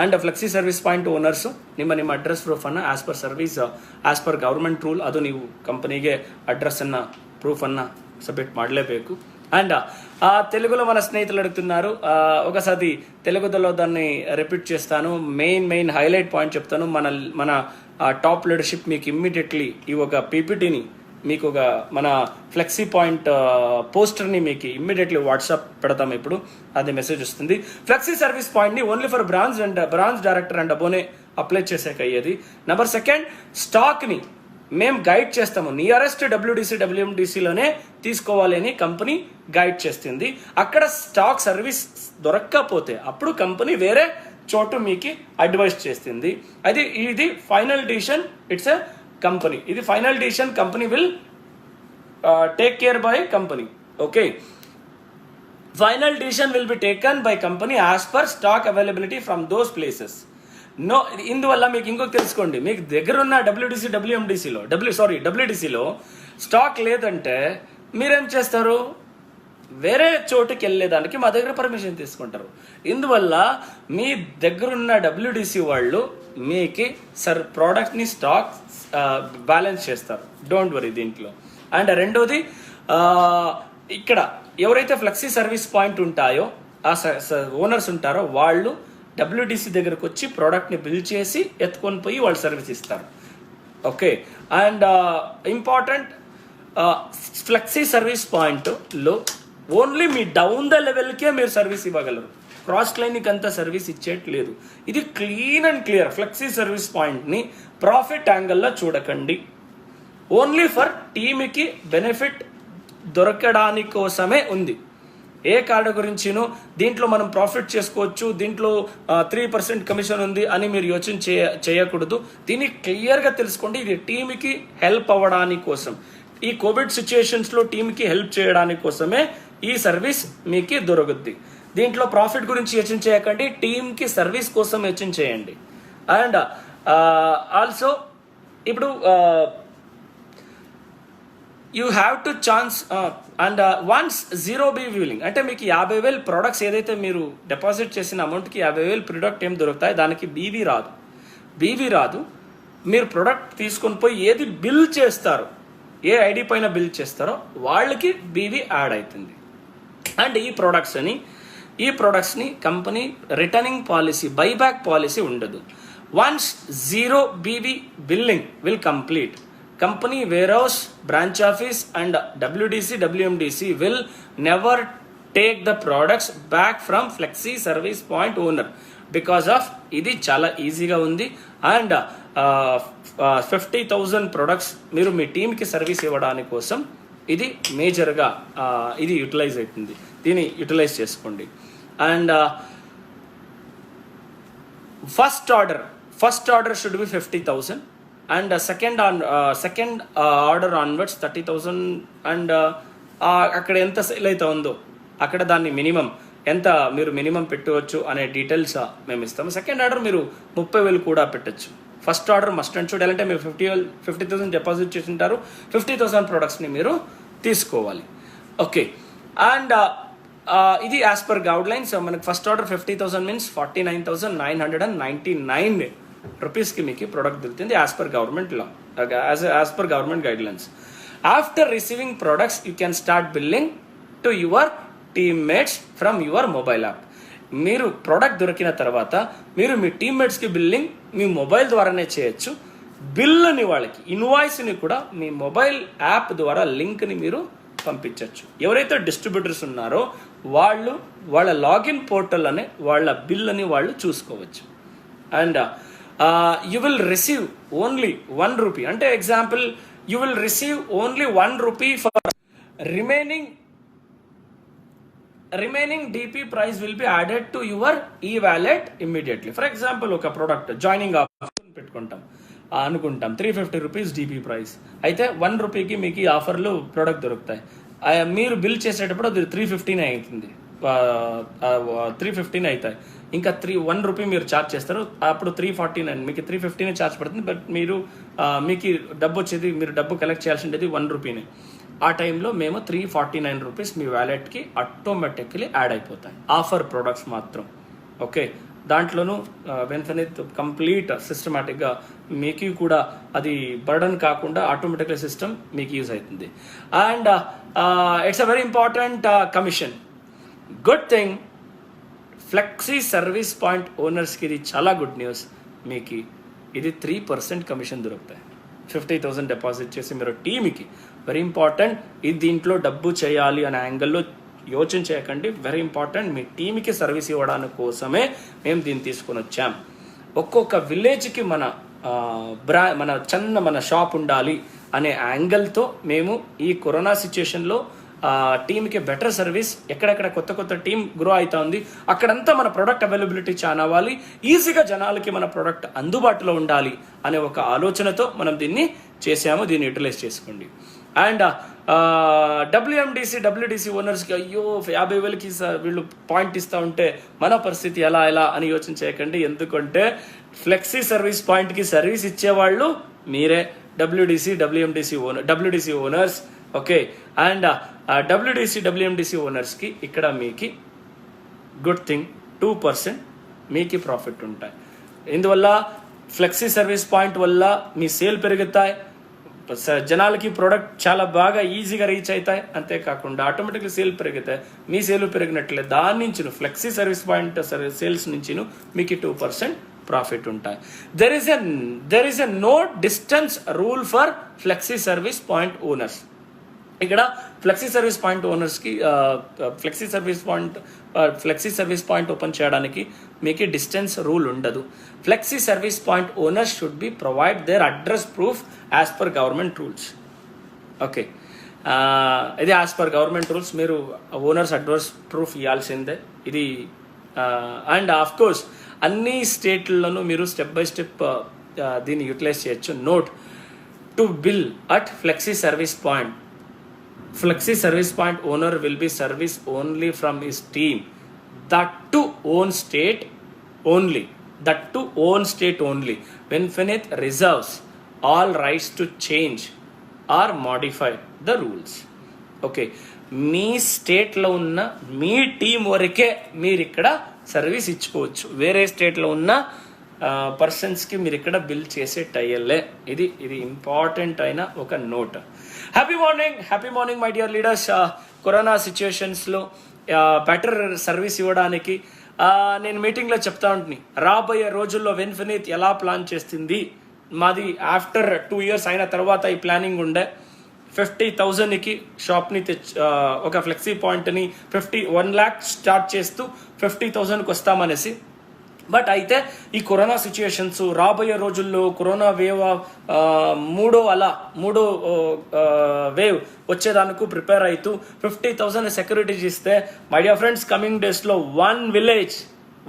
And flexi service point owners ನಿಮ್ಮ address proof ಅನ್ನ as per government rule ಅದು ನೀವು కంపెనీಗೆ address అన్న proof అన్న submit ಮಾಡಲೇಬೇಕು. And తెలుగులో మన స్నేహితులు అడుగుతున్నారు, ఒకసారి తెలుగులో దాన్ని రిపీట్ చేస్తాను. మెయిన్ హైలైట్ పాయింట్ చెప్తాను. మన టాప్ లీడర్షిప్ మీకు ఇమ్మీడియట్లీ ఈ ఒక పీపీటీని మీకు ఒక మన ఫ్లెక్సీ పాయింట్ పోస్టర్ని మీకు ఇమ్మీడియట్లీ వాట్సాప్ పెడతాం. ఇప్పుడు అది మెసేజ్ వస్తుంది. ఫ్లెక్సీ సర్వీస్ పాయింట్ని only for branch director and అబోనే అప్లై చేసాక అయ్యేది. నెంబర్ 2, స్టాక్ని మేము గైడ్ చేస్తాము. నియరెస్ట్ WDC WMDCలోనే తీసుకోవాలి అని కంపెనీ గైడ్ చేస్తుంది. అక్కడ స్టాక్ సర్వీస్ దొరక్కపోతే అప్పుడు కంపెనీ వేరే చోటు మీకు అడ్వైస్ చేస్తుంది. ఇది final decision. It's a company. ఇది final decision. Company will take care by company. Okay, final decision will be taken by company as per stock availability from those places. No, ఇందువల్ల మీకు ఇంకొక తెలుసుకోండి, మీకు దగ్గర ఉన్న WDCలో స్టాక్ లేదంటే మీరేం చేస్తారు? వేరే చోటుకి వెళ్ళేదానికి మా దగ్గర పర్మిషన్ తీసుకుంటారు. ఇందువల్ల మీ దగ్గరున్న WDC వాళ్ళు మీకు ప్రోడక్ట్ని స్టాక్ బ్యాలెన్స్ చేస్తారు. డోంట్ వరీ దీంట్లో. అండ్ రెండోది, ఇక్కడ ఎవరైతే ఫ్లెక్సీ సర్వీస్ పాయింట్ ఉంటాయో ఆ ఓనర్స్ ఉంటారో వాళ్ళు WDC దగ్గరకు వచ్చి ప్రోడక్ట్ని బిల్ చేసి ఎత్తుకొని పోయి వాళ్ళు సర్వీస్ ఇస్తారు. Okay, and important, flexi service పాయింట్లో ఓన్లీ మీ డౌన్ ద లెవెల్కే మీరు సర్వీస్ ఇవ్వగలరు. క్రాస్ క్లైన్కి అంతా సర్వీస్ ఇచ్చేయట్లేదు. ఇది clean and clear. Flexi service పాయింట్ని ప్రాఫిట్ యాంగిల్లో చూడకండి. ఓన్లీ ఫర్ టీమ్కి బెనిఫిట్ దొరకడానికి కోసమే ఉంది. ఏ కార్డు గురించినో దీంట్లో మనం ప్రాఫిట్ చేసుకోవచ్చు, దీంట్లో 3% కమిషన్ ఉంది అని మీరు యోచన చేయకూడదు. దీన్ని క్లియర్గా తెలుసుకోండి. ఇది టీమ్కి హెల్ప్ అవ్వడానికి కోసం, ఈ కోవిడ్ సిచ్యుయేషన్స్లో టీమ్కి హెల్ప్ చేయడానికి కోసమే ఈ సర్వీస్ మీకు దొరుకుద్ది. దీంట్లో ప్రాఫిట్ గురించి యోచన చేయకండి, టీమ్కి సర్వీస్ కోసం యోచన చేయండి. అండ్ ఆల్సో ఇప్పుడు you have to chance and once 0B billing అంటే మీకు 50,000 ప్రోడక్ట్స్ ఏదైతే మీరు డిపాజిట్ చేసిన అమౌంట్కి 50,000 ప్రోడక్ట్ ఏం దొరుకుతాయి, దానికి బీవీ రాదు. మీరు ప్రోడక్ట్ తీసుకొని పోయి ఏది బిల్ చేస్తారో, ఏ ఐడి పైన బిల్ చేస్తారో వాళ్ళకి బీవీ యాడ్ అవుతుంది. అండ్ ఈ ప్రొడక్ట్స్ని company returning policy, buyback policy ఉండదు. Once 0BV billing will complete, company warehouse, branch office and WDC WMDC will never take the products back from flexi service point owner. Because of ఇది చాలా ఈజీగా ఉంది and 50,000 products మీరు మీ టీంకి service ఇవ్వడానికి కోసం ఇది మేజర్గా ఇది యూటిలైజ్ అవుతుంది. దీన్ని యూటిలైజ్ చేసుకోండి. And first order should be 50,000 and second order onwards 30,000 and అక్కడ ఎంత సేల్ అయితే ఉందో అక్కడ దాన్ని మినిమం ఎంత మీరు మినిమం పెట్టవచ్చు అనే డీటెయిల్స్ మేము ఇస్తాము. సెకండ్ ఆర్డర్ మీరు 30,000 కూడా పెట్టచ్చు. First order must and should అంటే మీరు 50,000 డిపాజిట్ చేసి ఉంటారు, 50,000 ప్రొడక్ట్స్ని మీరు తీసుకోవాలి. ఓకే, అండ్ ఇది యాజ్ పర్ గైడ్ లైన్స్. మనకి ఫస్ట్ ఆర్డర్ 50,000 మీన్స్ 49,999 రూపీస్కి మీకు ప్రోడక్ట్ దొరుకుతుంది as per government law, as per government guide lines. After receiving products you can start billing to your teammates from your mobile app. మీరు product దొరికిన తర్వాత మీరు మీ టీమ్మేట్స్కి billing మీ mobile ద్వారానే చేయొచ్చు. బిల్లుని వాళ్ళకి ఇన్వాయిస్ని కూడా మీ మొబైల్ యాప్ ద్వారా లింక్ని మీరు పంపించవచ్చు. ఎవరైతే డిస్ట్రిబ్యూటర్స్ ఉన్నారో వాళ్ళు వాళ్ళ లాగిన్ పోర్టల్ అనే వాళ్ళ బిల్లుని వాళ్ళు చూసుకోవచ్చు. And you will receive only 1 rupee, అంటే example you will receive only 1 rupee for remaining DP price will be added to your e wallet immediately. For example ఒక ప్రోడక్ట్ జాయినింగ్ ఆఫర్ పెట్టుకుంటాం అనుకుంటాం, 350 rupees DP price అయితే 1 రూపీకి మీకు ఈ ఆఫర్లు product దొరుకుతాయి. మీరు బిల్ చేసేటప్పుడు అది 315 అవుతుంది, 315 అవుతాయి. ఇంకా 1 రూపీ మీరు ఛార్జ్ చేస్తారు, అప్పుడు 349 మీకు 315 ఛార్జ్ పడుతుంది. బట్ మీకు డబ్బు వచ్చేది, మీరు డబ్బు కలెక్ట్ చేయాల్సి ఉండేది 1 రూపీనే. ఆ టైంలో మేము 349 రూపీస్ మీ వ్యాలెట్కి ఆటోమేటిక్లీ యాడ్ అయిపోతాయి, ఆఫర్ ప్రోడక్ట్స్ మాత్రం. ఓకే, దాంట్లోనూ వెన్ఫినిత్ కంప్లీట్ సిస్టమేటిక్గా మీకు కూడా అది బర్డన్ కాకుండా ఆటోమేటిక్లీ సిస్టమ్ మీకు యూజ్ అవుతుంది. And it's a very important commission. Good thing, flexi service point ఓనర్స్కి ఇది చాలా గుడ్ న్యూస్. మీకు ఇది 3% కమిషన్ దొరుకుతాయి 50,000 డిపాజిట్ చేసి మీరు టీమ్కి. వెరీ ఇంపార్టెంట్, ఇది దీంట్లో డబ్బు చేయాలి అనే యాంగిల్లో యోచన చేయకండి. వెరీ ఇంపార్టెంట్, మీ టీంకి సర్వీస్ ఇవ్వడానికి కోసమే మేము దీన్ని తీసుకొని వచ్చాం. ఒక్కొక్క విలేజ్కి మన షాప్ ఉండాలి అనే యాంగిల్తో మేము ఈ కరోనా సిచ్యుయేషన్లో టీమ్కి బెటర్ సర్వీస్, ఎక్కడెక్కడ కొత్త టీం గ్రో అవుతా ఉంది అక్కడంతా మన ప్రోడక్ట్ అవైలబిలిటీ చాలా అవ్వాలి, ఈజీగా జనాలకి మన ప్రోడక్ట్ అందుబాటులో ఉండాలి అనే ఒక ఆలోచనతో మనం దీన్ని చేసాము. దీన్ని యూటిలైజ్ చేసుకోండి. అండ్ డబ్ల్యూడిసి ఓనర్స్కి అయ్యో 50,000కి వీళ్ళు పాయింట్ ఇస్తూ ఉంటే మన పరిస్థితి ఎలా అని యోచన చేయకండి. ఎందుకంటే ఫ్లెక్సీ సర్వీస్ పాయింట్కి సర్వీస్ ఇచ్చేవాళ్ళు మీరే, WDC owners. Okay, and WDC ఓనర్స్కి ఇక్కడ మీకు గుడ్ థింగ్ 2% మీకు ప్రాఫిట్ ఉంటాయి. ఇందువల్ల ఫ్లెక్సీ సర్వీస్ పాయింట్ వల్ల మీ సేల్ పెరుగుతాయి, జనాలకి ప్రోడక్ట్ చాలా బాగా ఈజీగా రీచ్ అవుతాయి. అంతేకాకుండా ఆటోమేటిక్గా సేల్ పెరుగుతాయి. మీ సేల్ పెరిగినట్లే దాని నుంచి ఫ్లెక్సీ సర్వీస్ పాయింట్ సేల్స్ నుంచి మీకు 2% ప్రాఫిట్ ఉంటాయి. There is a no distance rule for flexi service point owners. ఇక్కడ ఫ్లెక్సీ సర్వీస్ పాయింట్ ఓనర్స్కి ఫ్లెక్సీ సర్వీస్ పాయింట్ ఓపెన్ చేయడానికి మీకు డిస్టెన్స్ రూల్ ఉండదు. Flexi service point owners should be provide their address proof as per government rules. Okay, ఇది as per government rules మీరు owners address proof ఇవ్వాల్సిందే ఇది. And of course అన్ని స్టేట్లలోనూ మీరు స్టెప్ బై స్టెప్ దీన్ని యూటిలైజ్ చేయొచ్చు. Note to bill at flexi service point. Flexi service point owner will be service only from his team, that to own state only. Venfinith reserves all rights to change or modify the rules. Okay, మీ స్టేట్లో ఉన్న మీ team వరకే మీరు ఇక్కడ service ఇచ్చుకోవచ్చు. వేరే స్టేట్లో ఉన్న పర్సన్స్కి మీరు ఇక్కడ బిల్ చేసే టైలే. ఇది ఇంపార్టెంట్ అయిన ఒక note. Happy morning my dear leaders. Corona సిచ్యుయేషన్స్లో బెటర్ సర్వీస్ ఇవ్వడానికి నేను మీటింగ్లో చెప్తా ఉంటుంది, రాబోయే రోజుల్లో వెన్ఫినిత్ ఎలా ప్లాన్ చేస్తుంది. మాది ఆఫ్టర్ 2 years అయిన తర్వాత ఈ ప్లానింగ్ ఉండే. 50,000కి షాప్ని ఒక ఫ్లెక్సీ పాయింట్ని 1 lakh స్టార్ట్ చేస్తూ 50,000కి వస్తామనేసి. బట్ అయితే ఈ కరోనా సిచ్యుయేషన్స్, రాబోయే రోజుల్లో కరోనా వేవ్ మూడో వేవ్ వచ్చేదానికి ప్రిపేర్ అవుతూ 50,000 సెక్యూరిటీ ఇస్తే, మై డియర్ ఫ్రెండ్స్, కమింగ్ డేస్లో 1 village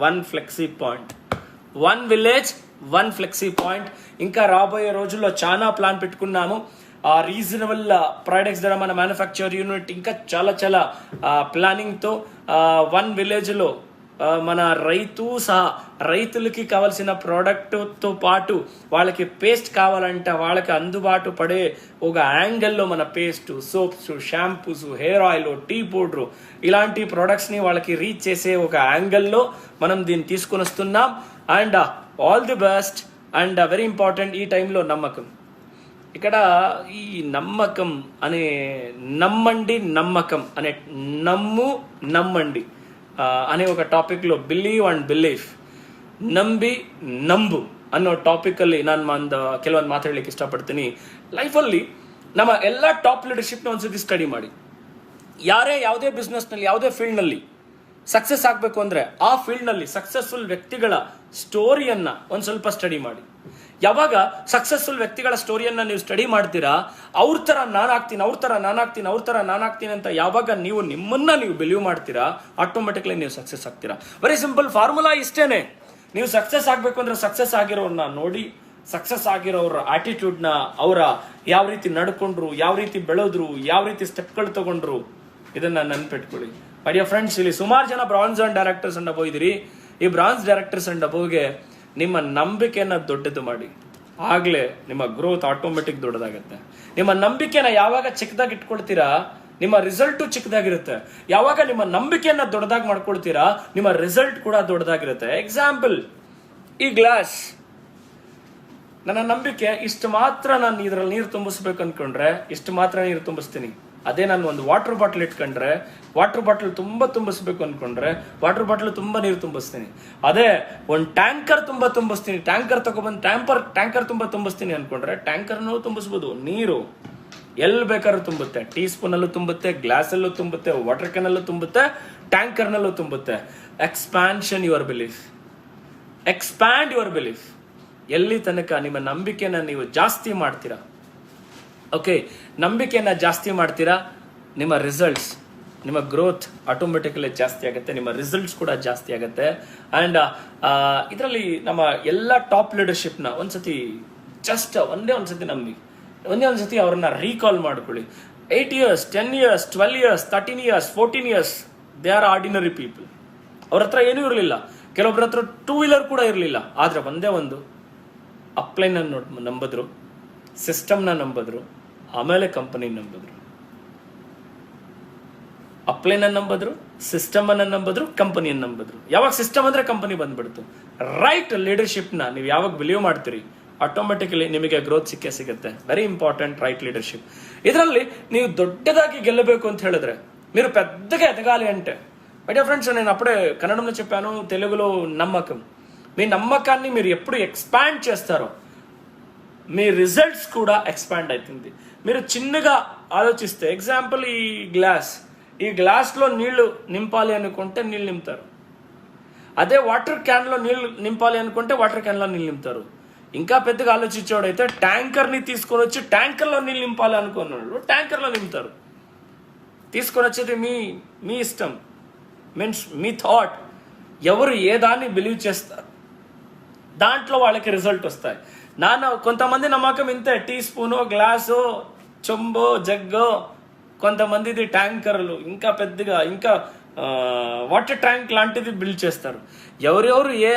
1 flexi point, 1 village 1 flexi point. ఇంకా రాబోయే రోజుల్లో చాలా ప్లాన్ పెట్టుకున్నాము. రీజనబుల్ ప్రోడక్ట్స్ ద్వారా మన మ్యానుఫ్యాక్చర్ యూనిట్ ఇంకా చాలా చాలా ప్లానింగ్తో 1 villageలో మన రైతులకి కావాల్సిన ప్రోడక్ట్తో పాటు వాళ్ళకి పేస్ట్ కావాలంటే వాళ్ళకి అందుబాటు పడే ఒక యాంగిల్లో మన paste, soaps, shampoos, hair oil, tea powder ఇలాంటి ప్రోడక్ట్స్ని వాళ్ళకి రీచ్ చేసే ఒక యాంగిల్లో మనం దీన్ని తీసుకొని వస్తున్నాం. And all the best. And very important ఈ టైంలో నమ్మకం. ఇక్కడ ఈ నమ్మకం అనే నమ్మకం అనే నమ్మండి అనే ఒక ಟಾಪಿಕ್లో ಬಿಲೀವ್ ಅಂಡ್ ಬಿಲೀಫ್, ನಂಬು ಅನ್ನೋ ಟಾಪಿಕಲ್ಲಿ ನಾನು ಕೆಲವೊಂದು ಮಾತಾಡಲಿಕ್ಕೆ ಇಷ್ಟಪಡ್ತೀನಿ. ಲೈಫಲ್ಲಿ ನಮ್ಮ ಎಲ್ಲ ಟಾಪ್ ಲೀಡರ್ಶಿಪ್ನ ಒಂದ್ಸತಿ ಸ್ಟಡಿ ಮಾಡಿ. ಯಾವುದೇ ಬಿಸ್ನೆಸ್ನಲ್ಲಿ, ಯಾವುದೇ ಫೀಲ್ಡ್ನಲ್ಲಿ ಸಕ್ಸಸ್ ಆಗಬೇಕು ಅಂದರೆ ಆ ಫೀಲ್ಡ್ನಲ್ಲಿ ಸಕ್ಸಸ್ಫುಲ್ ವ್ಯಕ್ತಿಗಳ ಸ್ಟೋರಿಯನ್ನು ಒಂದು ಸ್ವಲ್ಪ ಸ್ಟಡಿ ಮಾಡಿ. ಯಾವಾಗ ಸಕ್ಸಸ್ಫುಲ್ ವ್ಯಕ್ತಿಗಳ ಸ್ಟೋರಿಯನ್ನು ನೀವು ಸ್ಟಡಿ ಮಾಡ್ತೀರಾ, ಅವ್ರ ಥರ ನಾನಾಗ್ತೀನಿ ಅಂತ ಯಾವಾಗ ನೀವು ನಿಮ್ಮನ್ನ ನೀವು ಬಿಲೀವ್ ಮಾಡ್ತೀರಾ, ಆಟೋಮೆಟಿಕ್ಲಿ ನೀವು ಸಕ್ಸಸ್ ಆಗ್ತೀರಾ. ವೆರಿ ಸಿಂಪಲ್ ಫಾರ್ಮುಲಾ ಇಷ್ಟೇನೆ. ನೀವು ಸಕ್ಸಸ್ ಆಗಬೇಕು ಅಂದ್ರೆ ಸಕ್ಸಸ್ ಆಗಿರೋರನ್ನ ನೋಡಿ, ಸಕ್ಸಸ್ ಆಗಿರೋರ ಆಟಿಟ್ಯೂಡ್ನ, ಅವರ ಯಾವ ರೀತಿ ನಡ್ಕೊಂಡ್ರು, ಯಾವ ರೀತಿ ಬೆಳೆದ್ರು, ಯಾವ ರೀತಿ ಸ್ಟೆಪ್ಗಳು ತಗೊಂಡ್ರು, ಇದನ್ನ ನೆನ್ಪಿಟ್ಕೊಳ್ಳಿ. ಮೈ ಡಿಯರ್ ಫ್ರೆಂಡ್ಸ್, ಇಲ್ಲಿ ಸುಮಾರು ಜನ bronze and directors and above ಇದ್ದೀರಿ. ಈ ಬ್ರಾನ್ಸ್ ಡೈರೆಕ್ಟರ್ಸ್ ಅಂಡ್ ಅಬೌವ್ಗೆ ನಿಮ್ಮ ನಂಬಿಕೆಯನ್ನ ದೊಡ್ಡದು ಮಾಡಿ. ಆಗ್ಲೇ ನಿಮ್ಮ ಗ್ರೋತ್ ಆಟೋಮೆಟಿಕ್ ದೊಡ್ಡದಾಗುತ್ತೆ. ನಿಮ್ಮ ನಂಬಿಕೆನ ಯಾವಾಗ ಚಿಕ್ಕದಾಗಿ ಇಟ್ಕೊಳ್ತೀರಾ, ನಿಮ್ಮ ರಿಸಲ್ಟು ಚಿಕ್ಕದಾಗಿರುತ್ತೆ. ಯಾವಾಗ ನಿಮ್ಮ ನಂಬಿಕೆಯನ್ನ ದೊಡ್ಡದಾಗಿ ಮಾಡ್ಕೊಳ್ತೀರಾ, ನಿಮ್ಮ ರಿಸಲ್ಟ್ ಕೂಡ ದೊಡ್ಡದಾಗಿರುತ್ತೆ. ಎಕ್ಸಾಂಪಲ್, ಈ ಗ್ಲಾಸ್, ನನ್ನ ನಂಬಿಕೆ ಇಷ್ಟು ಮಾತ್ರ ನಾನು ಇದರಲ್ಲಿ ನೀರು ತುಂಬಿಸ್ಬೇಕು ಅನ್ಕೊಂಡ್ರೆ ಇಷ್ಟು ಮಾತ್ರ ನೀರು ತುಂಬಿಸ್ತೀನಿ. ಅದೇ ನಾನು ಒಂದು ವಾಟರ್ ಬಾಟಲ್ ಇಟ್ಕೊಂಡ್ರೆ ವಾಟರ್ ಬಾಟಲ್ ತುಂಬಾ ತುಂಬಿಸ್ಬೇಕು ಅನ್ಕೊಂಡ್ರೆ ವಾಟರ್ ಬಾಟಲ್ ತುಂಬಾ ನೀರು ತುಂಬಿಸ್ತೀನಿ. ಅದೇ ಒಂದು ಟ್ಯಾಂಕರ್ ತುಂಬಿಸ್ತೀನಿ, ಟ್ಯಾಂಕರ್ ತಗೊಬಂದು ಟ್ಯಾಂಕರ್ ತುಂಬಿಸ್ತೀನಿ ಅನ್ಕೊಂಡ್ರೆ ಟ್ಯಾಂಕರ್ನೂ ತುಂಬಿಸ್ಬೋದು. ನೀರು ಎಲ್ಲಿ ಬೇಕಾದ್ರೂ ತುಂಬುತ್ತೆ, ಟೀ ಸ್ಪೂನಲ್ಲೂ ತುಂಬುತ್ತೆ, ಗ್ಲಾಸಲ್ಲೂ ತುಂಬುತ್ತೆ, ವಾಟರ್ ಕ್ಯಾನಲ್ಲೂ ತುಂಬುತ್ತೆ, ಟ್ಯಾಂಕರ್ನಲ್ಲೂ ತುಂಬುತ್ತೆ. Expand your belief. ಎಲ್ಲಿ ತನಕ ನಿಮ್ಮ ನಂಬಿಕೆನ ನೀವು ಜಾಸ್ತಿ ಮಾಡ್ತೀರಾ, ಓಕೆ, ನಂಬಿಕೆಯನ್ನ ಜಾಸ್ತಿ ಮಾಡ್ತೀರಾ, ನಿಮ್ಮ ರಿಸಲ್ಟ್ಸ್, ನಿಮ್ಮ ಗ್ರೋತ್ ಆಟೋಮೆಟಿಕಲಿ ಜಾಸ್ತಿ ಆಗುತ್ತೆ, ನಿಮ್ಮ ರಿಸಲ್ಟ್ಸ್ ಕೂಡ ಜಾಸ್ತಿ ಆಗುತ್ತೆ. ಅಂಡ್ ಇದರಲ್ಲಿ ನಮ್ಮ ಎಲ್ಲ ಟಾಪ್ ಲೀಡರ್ಶಿಪ್ನ ಒಂದ್ಸತಿ ಒಂದ್ಸತಿ ನಂಬಿ, ಒಂದ್ಸತಿ ಅವ್ರನ್ನ ರೀಕಾಲ್ ಮಾಡ್ಕೊಳ್ಳಿ. 8 years, 10 years, 12 years, 13 years, 14 years, they are ordinary people. ಅವ್ರ ಹತ್ರ ಏನೂ ಇರಲಿಲ್ಲ, ಕೆಲವೊಬ್ಬರ ಹತ್ರ 2 wheeler ಕೂಡ ಇರಲಿಲ್ಲ. ಆದ್ರೆ ಒಂದೇ ಒಂದು ಅಪ್ಲೈನ್ ನಂಬಿದ್ರು, ಸಿಸ್ಟಮ್ನ ನಂಬಿದ್ರು, ಆಮೇಲೆ ಕಂಪನಿ ನಂಬಿದ್ರು. ಅಪ್ಲೈನ್ ನಂಬಿದ್ರು, ಸಿಸ್ಟಮ್ ಅನ್ನ ನಂಬಿದ್ರು, ಕಂಪನಿಯನ್ನು ನಂಬಿದ್ರು. ಯಾವಾಗ ಸಿಸ್ಟಮ್ ಅಂದ್ರೆ ಕಂಪನಿ ಬಂದ್ಬಿಡ್ತು. ರೈಟ್ ಲೀಡರ್ಶಿಪ್ನ ನೀವು ಯಾವಾಗ ಬಿಲೀವ್ ಮಾಡ್ತೀರಿ, ಆಟೋಮೆಟಿಕಲಿ ನಿಮಗೆ ಗ್ರೋತ್ ಸಿಗುತ್ತೆ. Very important right leadership. ಇದರಲ್ಲಿ ನೀವು దొడ్డದಾಗಿ ಗೆಲ್ಲಬೇಕು ಅಂತ ಹೇಳಿದ್ರೆ మీరు పెద్దగా ఎదగాలి అంటే, మై డియర్ ఫ్రెండ్స్, నేను అప్పుడే కన్నడంలో చెప్పాను, తెలుగులో నమ్మకం. మీ నమ్మకాన్ని మీరు ఎప్పుడు ఎక్స్పాండ్ చేస్తారో మీ రిజల్ట్స్ కూడా ఎక్స్పాండ్ అవుతుంది. మీరు చిన్నగా ఆలోచిస్తే, ఎగ్జాంపుల్ ఈ గ్లాస్లో నీళ్లు నింపాలి అనుకుంటే నీళ్ళు నింపుతారు. అదే వాటర్ క్యాన్లో నీళ్లు నింపాలి అనుకుంటే వాటర్ క్యాన్లో నీళ్ళు నింపుతారు. ఇంకా పెద్దగా ఆలోచించేవాడైతే ట్యాంకర్ని తీసుకొని వచ్చి ట్యాంకర్లో నీళ్ళు నింపాలి అనుకున్నాడు, ట్యాంకర్లో నింపుతారు. తీసుకొని వచ్చేది మీ ఇష్టం, మీన్స్ మీ థాట్. ఎవరు ఏ దాన్ని బిలీవ్ చేస్తారు దాంట్లో వాళ్ళకి రిజల్ట్ వస్తాయి. కొంతమంది నమ్మకం ఇంతే, టీ స్పూను, గ్లాసు, చెంబు, జగ్గు, కొంతమందిది ట్యాంకర్లు, ఇంకా పెద్దగా ఇంకా వాటర్ ట్యాంక్ లాంటిది బిల్డ్ చేస్తారు. ఎవరెవరు ఏ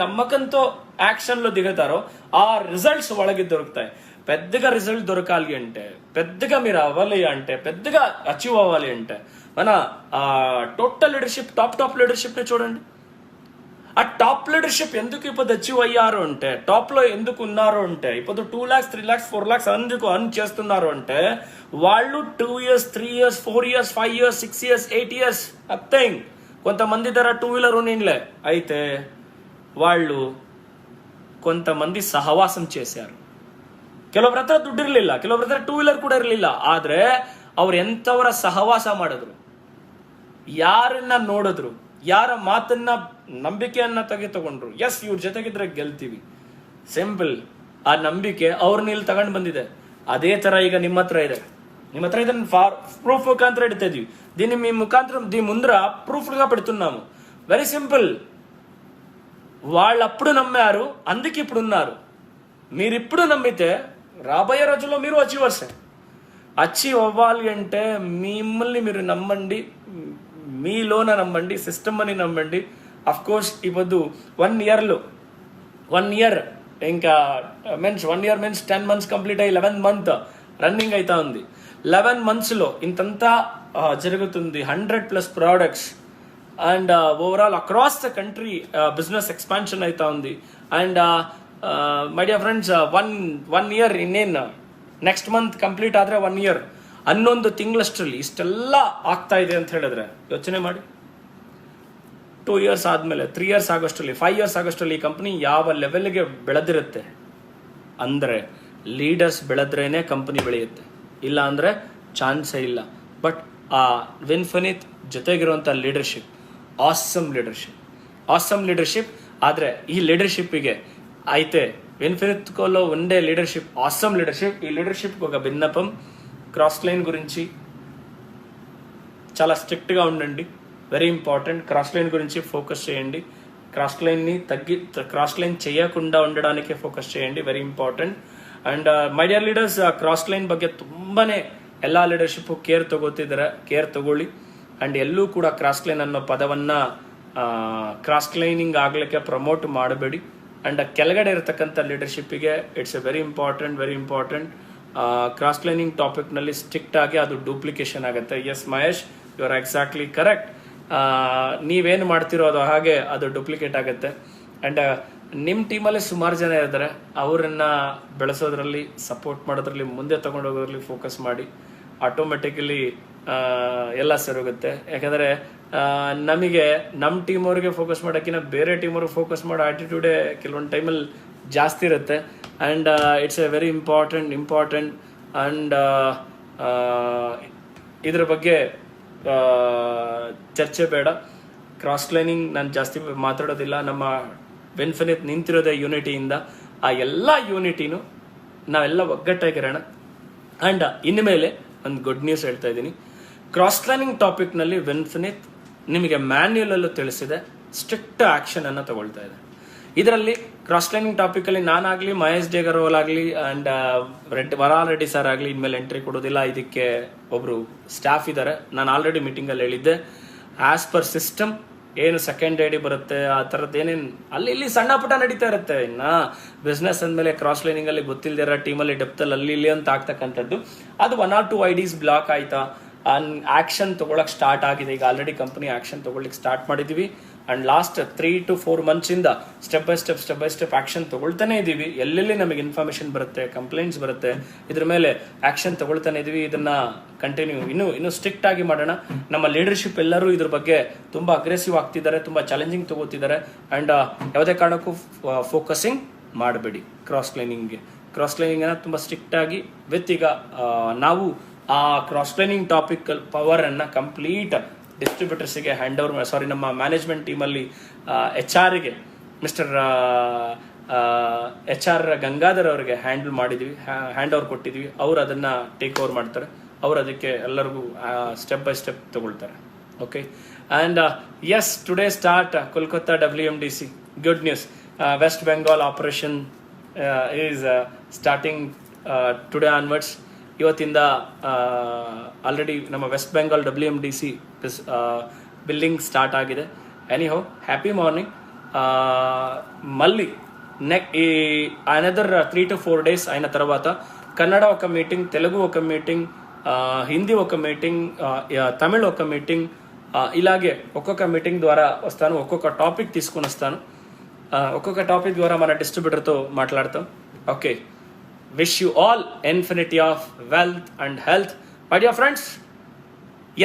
నమ్మకంతో యాక్షన్లో దిగుతారో ఆ రిజల్ట్స్ వాళ్ళకి దొరుకుతాయి. పెద్దగా రిజల్ట్ దొరకాలి అంటే, పెద్దగా మీరు అవ్వాలి అంటే, పెద్దగా అచీవ్ అవ్వాలి అంటే మన టోటల్ లీడర్షిప్, టాప్ లీడర్షిప్ని చూడండి. ఆ టాప్ లీడర్షిప్ ఎందుకు ఇప్పుడు అచీవ్ అయ్యారు అంటే, టాప్లో ఎందుకు ఉన్నారు అంటే, ఇప్పుడు 2 lakhs, 3 lakhs, 4 lakhs ఎందుకు అర్న్ చేస్తున్నారు అంటే, వాళ్ళు 2 years, 3 years, 4 years, 5 years, 6 years, 8 years nothing. కొంతమంది ధర 2 wheeler ఉన్నిలే, అయితే వాళ్ళు కొంతమంది సహవాసం చేశారు. ಕೆಲವೊಬ್ರ ಹತ್ರ ದುಡ್ಡು ಇರಲಿಲ್ಲ, ಕೆಲವೊಬ್ರ ಹತ್ರ 2 ವೀಲರ್ ಕೂಡ ಇರಲಿಲ್ಲ. ಆದ್ರೆ ಅವ್ರು ಎಂತವರ ಸಹವಾಸ ಮಾಡಿದ್ರು, ಯಾರನ್ನ ನೋಡಿದ್ರು, ಯಾರ ಮಾತನ್ನ ನಂಬಿಕೆಯನ್ನ ತಗೊಂಡ್ರು. ಎಸ್, ಇವ್ರ ಜೊತೆಗಿದ್ರೆ ಗೆಲ್ತೀವಿ, ಸಿಂಪಲ್. ಆ ನಂಬಿಕೆ ಅವ್ರನ್ನ ಇಲ್ಲಿ ತಗೊಂಡು ಬಂದಿದೆ. ಅದೇ ತರ ಈಗ ನಿಮ್ಮ ಹತ್ರ ಇದೆ. ನಿಮ್ಮ ಹತ್ರ ಇದನ್ನ ಪ್ರೂಫ್ ಮುಖಾಂತರ ಇಡ್ತಾ ಇದೀವಿ. దీన్ని మీ ముఖాంతరం దీని ముందర ప్రూఫ్లుగా పెడుతున్నాము. Very simple. వాళ్ళు అప్పుడు నమ్మారు, అందుకే ఇప్పుడు ఉన్నారు. మీరు ఇప్పుడు నమ్మితే రాబోయే రోజుల్లో మీరు అచీవర్సే. అచీవ్ అవ్వాలి అంటే మిమ్మల్ని మీరు నమ్మండి, మీలోన నమ్మండి, సిస్టమ్ అని నమ్మండి. అఫ్ కోర్స్ ఇప్పుడు 1 ఇయర్ ఇంకా means 1 year means 10 months complete అయ్యి 11th మంత్ రన్నింగ్ అవుతా ఉంది. 11 months లో ఇంతంతా జరుగుతుంది. 100+ products and overall across the country business expansion అవుతా ఉంది. And my dear friends, one year ಇನ್ನೇನು ನೆಕ್ಸ್ಟ್ ಮಂತ್ ಕಂಪ್ಲೀಟ್ ಆದರೆ 1 year, 11 ತಿಂಗಳಷ್ಟರಲ್ಲಿ ಇಷ್ಟೆಲ್ಲ ಆಗ್ತಾ ಇದೆ ಅಂತ ಹೇಳಿದ್ರೆ ಯೋಚನೆ ಮಾಡಿ. 2 years ಆದಮೇಲೆ 3 years ಆಗೋಷ್ಟರಲ್ಲಿ 5 years ಆಗೋಷ್ಟರಲ್ಲಿ ಈ ಕಂಪನಿ ಯಾವ ಲೆವೆಲ್ಗೆ ಬೆಳೆದಿರುತ್ತೆ ಅಂದರೆ ಲೀಡರ್ಸ್ ಬೆಳೆದ್ರೇನೆ ಕಂಪನಿ ಬೆಳೆಯುತ್ತೆ, ಇಲ್ಲ ಅಂದರೆ ಚಾನ್ಸೇ ಇಲ್ಲ. ಬಟ್ ಆ ವಿನ್ಫಿನಿತ್ ಜೊತೆಗಿರುವಂಥ ಲೀಡರ್ಶಿಪ್ ಆಸಮ್ ಲೀಡರ್ಶಿಪ್. ಆದರೆ ಈ ಲೀಡರ್ಶಿಪ್ಪಿಗೆ అయితే విన్ఫినిత్లో ఉండే లీడర్షిప్ ఆసమ్ లీడర్షిప్. ఈ లీడర్షిప్కి ఒక భిన్నపం, క్రాస్ లైన్ గురించి చాలా స్ట్రిక్ట్గా ఉండండి, వెరీ ఇంపార్టెంట్. క్రాస్ లైన్ గురించి ఫోకస్ చేయండి. క్రాస్ లైన్ చేయకుండా ఉండడానికే ఫోకస్ చేయండి, very important. And my dear leaders, cross line ಬಗ್ಗೆ ತುಂಬಾನೇ ಎಲ್ಲ ಲೀಡರ್ಶಿಪ್ ಕೇರ್ ತಗೊಳ್ಳಿ. ಅಂಡ್ ಎಲ್ಲೂ ಕೂಡ ಕ್ರಾಸ್ ಲೈನ್ ಅನ್ನೋ ಪದವನ್ನ ಕ್ರಾಸ್ ಲೈನಿಂಗ್ ಆಗ್ಲಿಕ್ಕೆ ಪ್ರಮೋಟ್ ಮಾಡಬೇಡಿ. ಅಂಡ್ ಕೆಳಗಡೆ ಇರತಕ್ಕಂಥ ಲೀಡರ್ಶಿಪ್ಪಿಗೆ it's a very important. Cross lining topic ನಲ್ಲಿ ಸ್ಟ್ರಿಕ್ಟ್ ಆಗಿ ಅದು ಡೂಪ್ಲಿಕೇಶನ್ ಆಗುತ್ತೆ. Yes Mahesh, you are exactly correct. ನೀವೇನು ಮಾಡ್ತಿರೋ ಅದು ಹಾಗೆ ಅದು ಡೂಪ್ಲಿಕೇಟ್ ಆಗುತ್ತೆ. ಅಂಡ್ ನಿಮ್ಮ ಟೀಮಲ್ಲಿ ಸುಮಾರು ಜನ ಇದ್ದಾರೆ, ಅವರನ್ನ ಬೆಳೆಸೋದ್ರಲ್ಲಿ, ಸಪೋರ್ಟ್ ಮಾಡೋದ್ರಲ್ಲಿ, ಮುಂದೆ ತಗೊಂಡು ಹೋಗೋದ್ರಲ್ಲಿ ಫೋಕಸ್ ಮಾಡಿ. ಆಟೋಮೆಟಿಕಲಿ ಎಲ್ಲ ಸರೋಗುತ್ತೆ. ಯಾಕಂದರೆ ನಮಗೆ ನಮ್ಮ ಟೀಮ್ ಅವ್ರಿಗೆ ಫೋಕಸ್ ಮಾಡೋಕ್ಕಿಂತ ಬೇರೆ ಟೀಮ್ ಅವ್ರಿಗೆ ಫೋಕಸ್ ಮಾಡೋ ಆಟಿಟ್ಯೂಡೇ ಕೆಲವೊಂದು ಟೈಮಲ್ಲಿ ಜಾಸ್ತಿ ಇರುತ್ತೆ. And it's a very important. And ಇದ್ರ ಬಗ್ಗೆ ಚರ್ಚೆ ಬೇಡ. ಕ್ರಾಸ್ ಲೈನಿಂಗ್ ನಾನು ಜಾಸ್ತಿ ಮಾತಾಡೋದಿಲ್ಲ. ನಮ್ಮ ವಿನ್ಫಿನಿತ್ ನಿಂತಿರೋದೇ ಯೂನಿಟಿಯಿಂದ. ಆ ಎಲ್ಲ ಯೂನಿಟಿನೂ ನಾವೆಲ್ಲ ಒಗ್ಗಟ್ಟಾಗಿರೋಣ. ಆ್ಯಂಡ್ ಇನ್ಮೇಲೆ ಒಂದು ಗುಡ್ ನ್ಯೂಸ್ ಹೇಳ್ತಾ ಇದ್ದೀನಿ. ಕ್ರಾಸ್ ಲೈನಿಂಗ್ ಟಾಪಿಕ್ನಲ್ಲಿ ವಿನ್ಫಿನಿತ್ ನಿಮಗೆ ಮ್ಯಾನ್ಯುಯಲಲ್ಲೂ ತಿಳಿಸಿದೆ, ಸ್ಟ್ರಿಕ್ಟ್ ಆ್ಯಕ್ಷನ್ ಅನ್ನು ತಗೊಳ್ತಾ ಇದೆ. ಇದರಲ್ಲಿ ಕ್ರಾಸ್ ಲೈನಿಂಗ್ ಟಾಪಿಕಲ್ಲಿ ನಾನಾಗಲಿ, ಮಹೇಶ್ ಡೇಗರ್ವಾಲ್ ಆಗಲಿ ಆ್ಯಂಡ್ ವರಾಲ್ ರೆಡ್ಡಿ ಸರ್ ಆಗಲಿ ಇನ್ಮೇಲೆ ಎಂಟ್ರಿ ಕೊಡೋದಿಲ್ಲ. ಇದಕ್ಕೆ ಒಬ್ಬರು ಸ್ಟಾಫ್ ಇದ್ದಾರೆ. ನಾನು ಆಲ್ರೆಡಿ ಮೀಟಿಂಗಲ್ಲಿ ಹೇಳಿದ್ದೆ, ಆಸ್ ಪರ್ ಸಿಸ್ಟಮ್ ಏನು ಸೆಕೆಂಡ್ ಐಡಿ ಬರುತ್ತೆ, ಆ ಥರದ್ದು ಏನೇನು ಅಲ್ಲಿ ಇಲ್ಲಿ ಸಣ್ಣ ಪುಟ್ಟ ನಡೀತಾ ಇರುತ್ತೆ. ಇನ್ನು ಬಿಸ್ನೆಸ್ ಅಂದಮೇಲೆ ಕ್ರಾಸ್ ಲೈನಿಂಗಲ್ಲಿ ಗೊತ್ತಿಲ್ಲದಿರೋ ಟೀಮಲ್ಲಿ ಡೆಪ್ತಲ್ಲಿ ಅಲ್ಲಿ ಇಲ್ಲಿ ಅಂತ ಆಗ್ತಕ್ಕಂಥದ್ದು, ಅದು 1 or 2 IDs ಬ್ಲಾಕ್ ಆಯ್ತಾ, ಆಕ್ಷನ್ ತಗೊಳಕ್ ಸ್ಟಾರ್ಟ್ ಆಗಿದೆ. ಈಗ ಆಲ್ರೆಡಿ ಕಂಪನಿ ಆಕ್ಷನ್ ತಗೊಳ್ಳಿಕ್ಕೆ ಸ್ಟಾರ್ಟ್ ಮಾಡಿದೀವಿ. ಅಂಡ್ ಲಾಸ್ಟ್ 3 to 4 months ಇಂದ ಸ್ಟೆಪ್ ಬೈ ಸ್ಟೆಪ್ ಆಕ್ಷನ್ ತಗೊಳ್ತಾನೆ ಇದೀವಿ. ಎಲ್ಲೆಲ್ಲಿ ನಮಗೆ ಇನ್ಫಾರ್ಮೇಶನ್ ಬರುತ್ತೆ, ಕಂಪ್ಲೇಂಟ್ಸ್ ಬರುತ್ತೆ, ಇದ್ರ ಮೇಲೆ ಆಕ್ಷನ್ ತಗೊಳ್ತಾನೆ ಇದೀವಿ. ಇದನ್ನ ಕಂಟಿನ್ಯೂ ಇನ್ನೂ ಸ್ಟ್ರಿಕ್ಟ್ ಆಗಿ ಮಾಡೋಣ. ನಮ್ಮ ಲೀಡರ್ಶಿಪ್ ಎಲ್ಲರೂ ಇದ್ರ ಬಗ್ಗೆ ತುಂಬಾ ಅಗ್ರೆಸಿವ್ ಆಗ್ತಿದ್ದಾರೆ, ತುಂಬಾ ಚಾಲೆಂಜಿಂಗ್ ತಗೋತಿದ್ದಾರೆ. ಅಂಡ್ ಯಾವುದೇ ಕಾರಣಕ್ಕೂ ಫೋಕಸಿಂಗ್ ಮಾಡಬೇಡಿ ಕ್ರಾಸ್ ಲೈನಿಂಗ್ ಅನ್ನ ತುಂಬಾ ಸ್ಟ್ರಿಕ್ಟ್ ಆಗಿ ವಿತ್ ಈಗ ನಾವು ಆ ಕ್ರಾಸ್ ಲೈನಿಂಗ್ ಟಾಪಿಕ್ ಪವರ್ ಅನ್ನ ಕಂಪ್ಲೀಟ್ ಡಿಸ್ಟ್ರಿಬ್ಯೂಟರ್ಸ್ಗೆ ಹ್ಯಾಂಡ್ ಓವರ್, ನಮ್ಮ ಮ್ಯಾನೇಜ್ಮೆಂಟ್ ಟೀಮಲ್ಲಿ HR ಮಿಸ್ಟರ್ HR ಗಂಗಾಧರ್ ಅವರಿಗೆ ಹ್ಯಾಂಡ್ ಓವರ್ ಕೊಟ್ಟಿದ್ವಿ. ಅವ್ರು ಅದನ್ನ ಟೇಕ್ ಓವರ್ ಮಾಡ್ತಾರೆ. ಅವ್ರು ಅದಕ್ಕೆ ಎಲ್ಲರಿಗೂ ಸ್ಟೆಪ್ ಬೈ ಸ್ಟೆಪ್ ತಗೊಳ್ತಾರೆ. Okay. And yes, today start Kolkata WMDC. Good news. West Bengal operation is starting today onwards. ಇವತ್ತಿಂದ ಆಲ್ರೆಡಿ ನಮ್ಮ West Bengal WMDC building start ಆಗಿದೆ. Anyhow, happy morning. మళ్ళీ ఈ అనదర్ 3 to 4 days అయిన తర్వాత కన్నడ ఒక మీటింగ్, తెలుగు ఒక మీటింగ్, హిందీ ఒక మీటింగ్, తమిళ్ ఒక మీటింగ్, ఇలాగే ఒక్కొక్క మీటింగ్ ద్వారా వస్తాను. ఒక్కొక్క టాపిక్ తీసుకుని వస్తాను. ఒక్కొక్క టాపిక్ ద్వారా మన డిస్ట్రిబ్యూటర్తో మాట్లాడతాం. Okay. Wish you all infinity of wealth and health. My dear friends,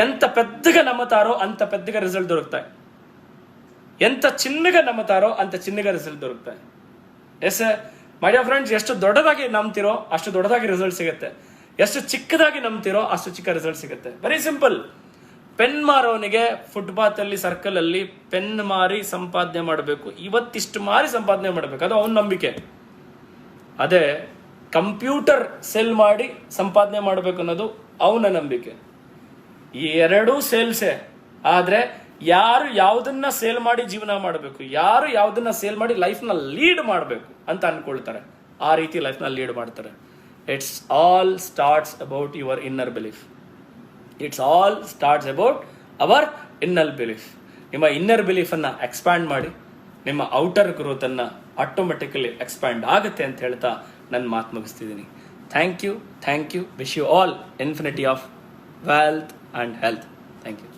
ఎంత పెద్దగా నమ్ముతారో అంత పెద్దగా రిజల్ట్ దొరుకుతాయి. ఎంత చిన్నగా నమ్ముతారో అంత చిన్నగా రిజల్ట్ దొరుకుతాయి. ఎస్, ಮೈ ಡಿಯರ್ ಫ್ರೆಂಡ್ಸ್, ಎಷ್ಟು ದೊಡ್ಡದಾಗಿ ನಂಬ್ತಿರೋ ಅಷ್ಟು ದೊಡ್ಡದಾಗಿ ರಿಸಲ್ಟ್ ಸಿಗುತ್ತೆ, ಎಷ್ಟು ಚಿಕ್ಕದಾಗಿ ನಂಬ್ತಿರೋ ಅಷ್ಟು ಚಿಕ್ಕ ರಿಸಲ್ಟ್ ಸಿಗುತ್ತೆ. Very simple. ಪೆನ್ ಮಾರೋನಿಗೆ ಫುಟ್ಪಾತ್ ಅಲ್ಲಿ ಸರ್ಕಲ್ ಅಲ್ಲಿ ಪೆನ್ ಮಾರಿ ಸಂಪಾದನೆ ಮಾಡಬೇಕು, ಇವತ್ತಿಷ್ಟು ಮಾರಿ ಸಂಪಾದನೆ ಮಾಡಬೇಕು, ಅದು ಅವನ ನಂಬಿಕೆ. ಅದೇ ಕಂಪ್ಯೂಟರ್ ಸೆಲ್ ಮಾಡಿ ಸಂಪಾದನೆ ಮಾಡಬೇಕು ಅನ್ನೋದು ಅವನ ನಂಬಿಕೆ. ಈ ಎರಡೂ ಸೇಲ್ಸೇ. ಆದ್ರೆ ಯಾರು ಯಾವುದನ್ನ ಸೇಲ್ ಮಾಡಿ ಜೀವನ ಮಾಡಬೇಕು, ಯಾರು ಯಾವುದನ್ನ ಸೇಲ್ ಮಾಡಿ ಲೈಫ್ನ ಲೀಡ್ ಮಾಡಬೇಕು ಅಂತ ಅನ್ಕೊಳ್ತಾರೆ, ಆ ರೀತಿ ಲೈಫ್ನ ಲೀಡ್ ಮಾಡ್ತಾರೆ. It's all starts about your inner belief. It's all starts about our inner belief. ನಿಮ್ಮ ಇನ್ನರ್ ಬಿಲೀಫನ್ನು ಎಕ್ಸ್ಪ್ಯಾಂಡ್ ಮಾಡಿ, ನಿಮ್ಮ ಔಟರ್ ಗ್ರೋತನ್ನು ಆಟೋಮೆಟಿಕಲಿ ಎಕ್ಸ್ಪ್ಯಾಂಡ್ ಆಗುತ್ತೆ ಅಂತ ಹೇಳ್ತಾ ನನ್ನ ಮಾತು ಮುಗಿಸ್ತಿದ್ದೀನಿ. Thank you. Wish you all infinity of wealth and health. Thank you.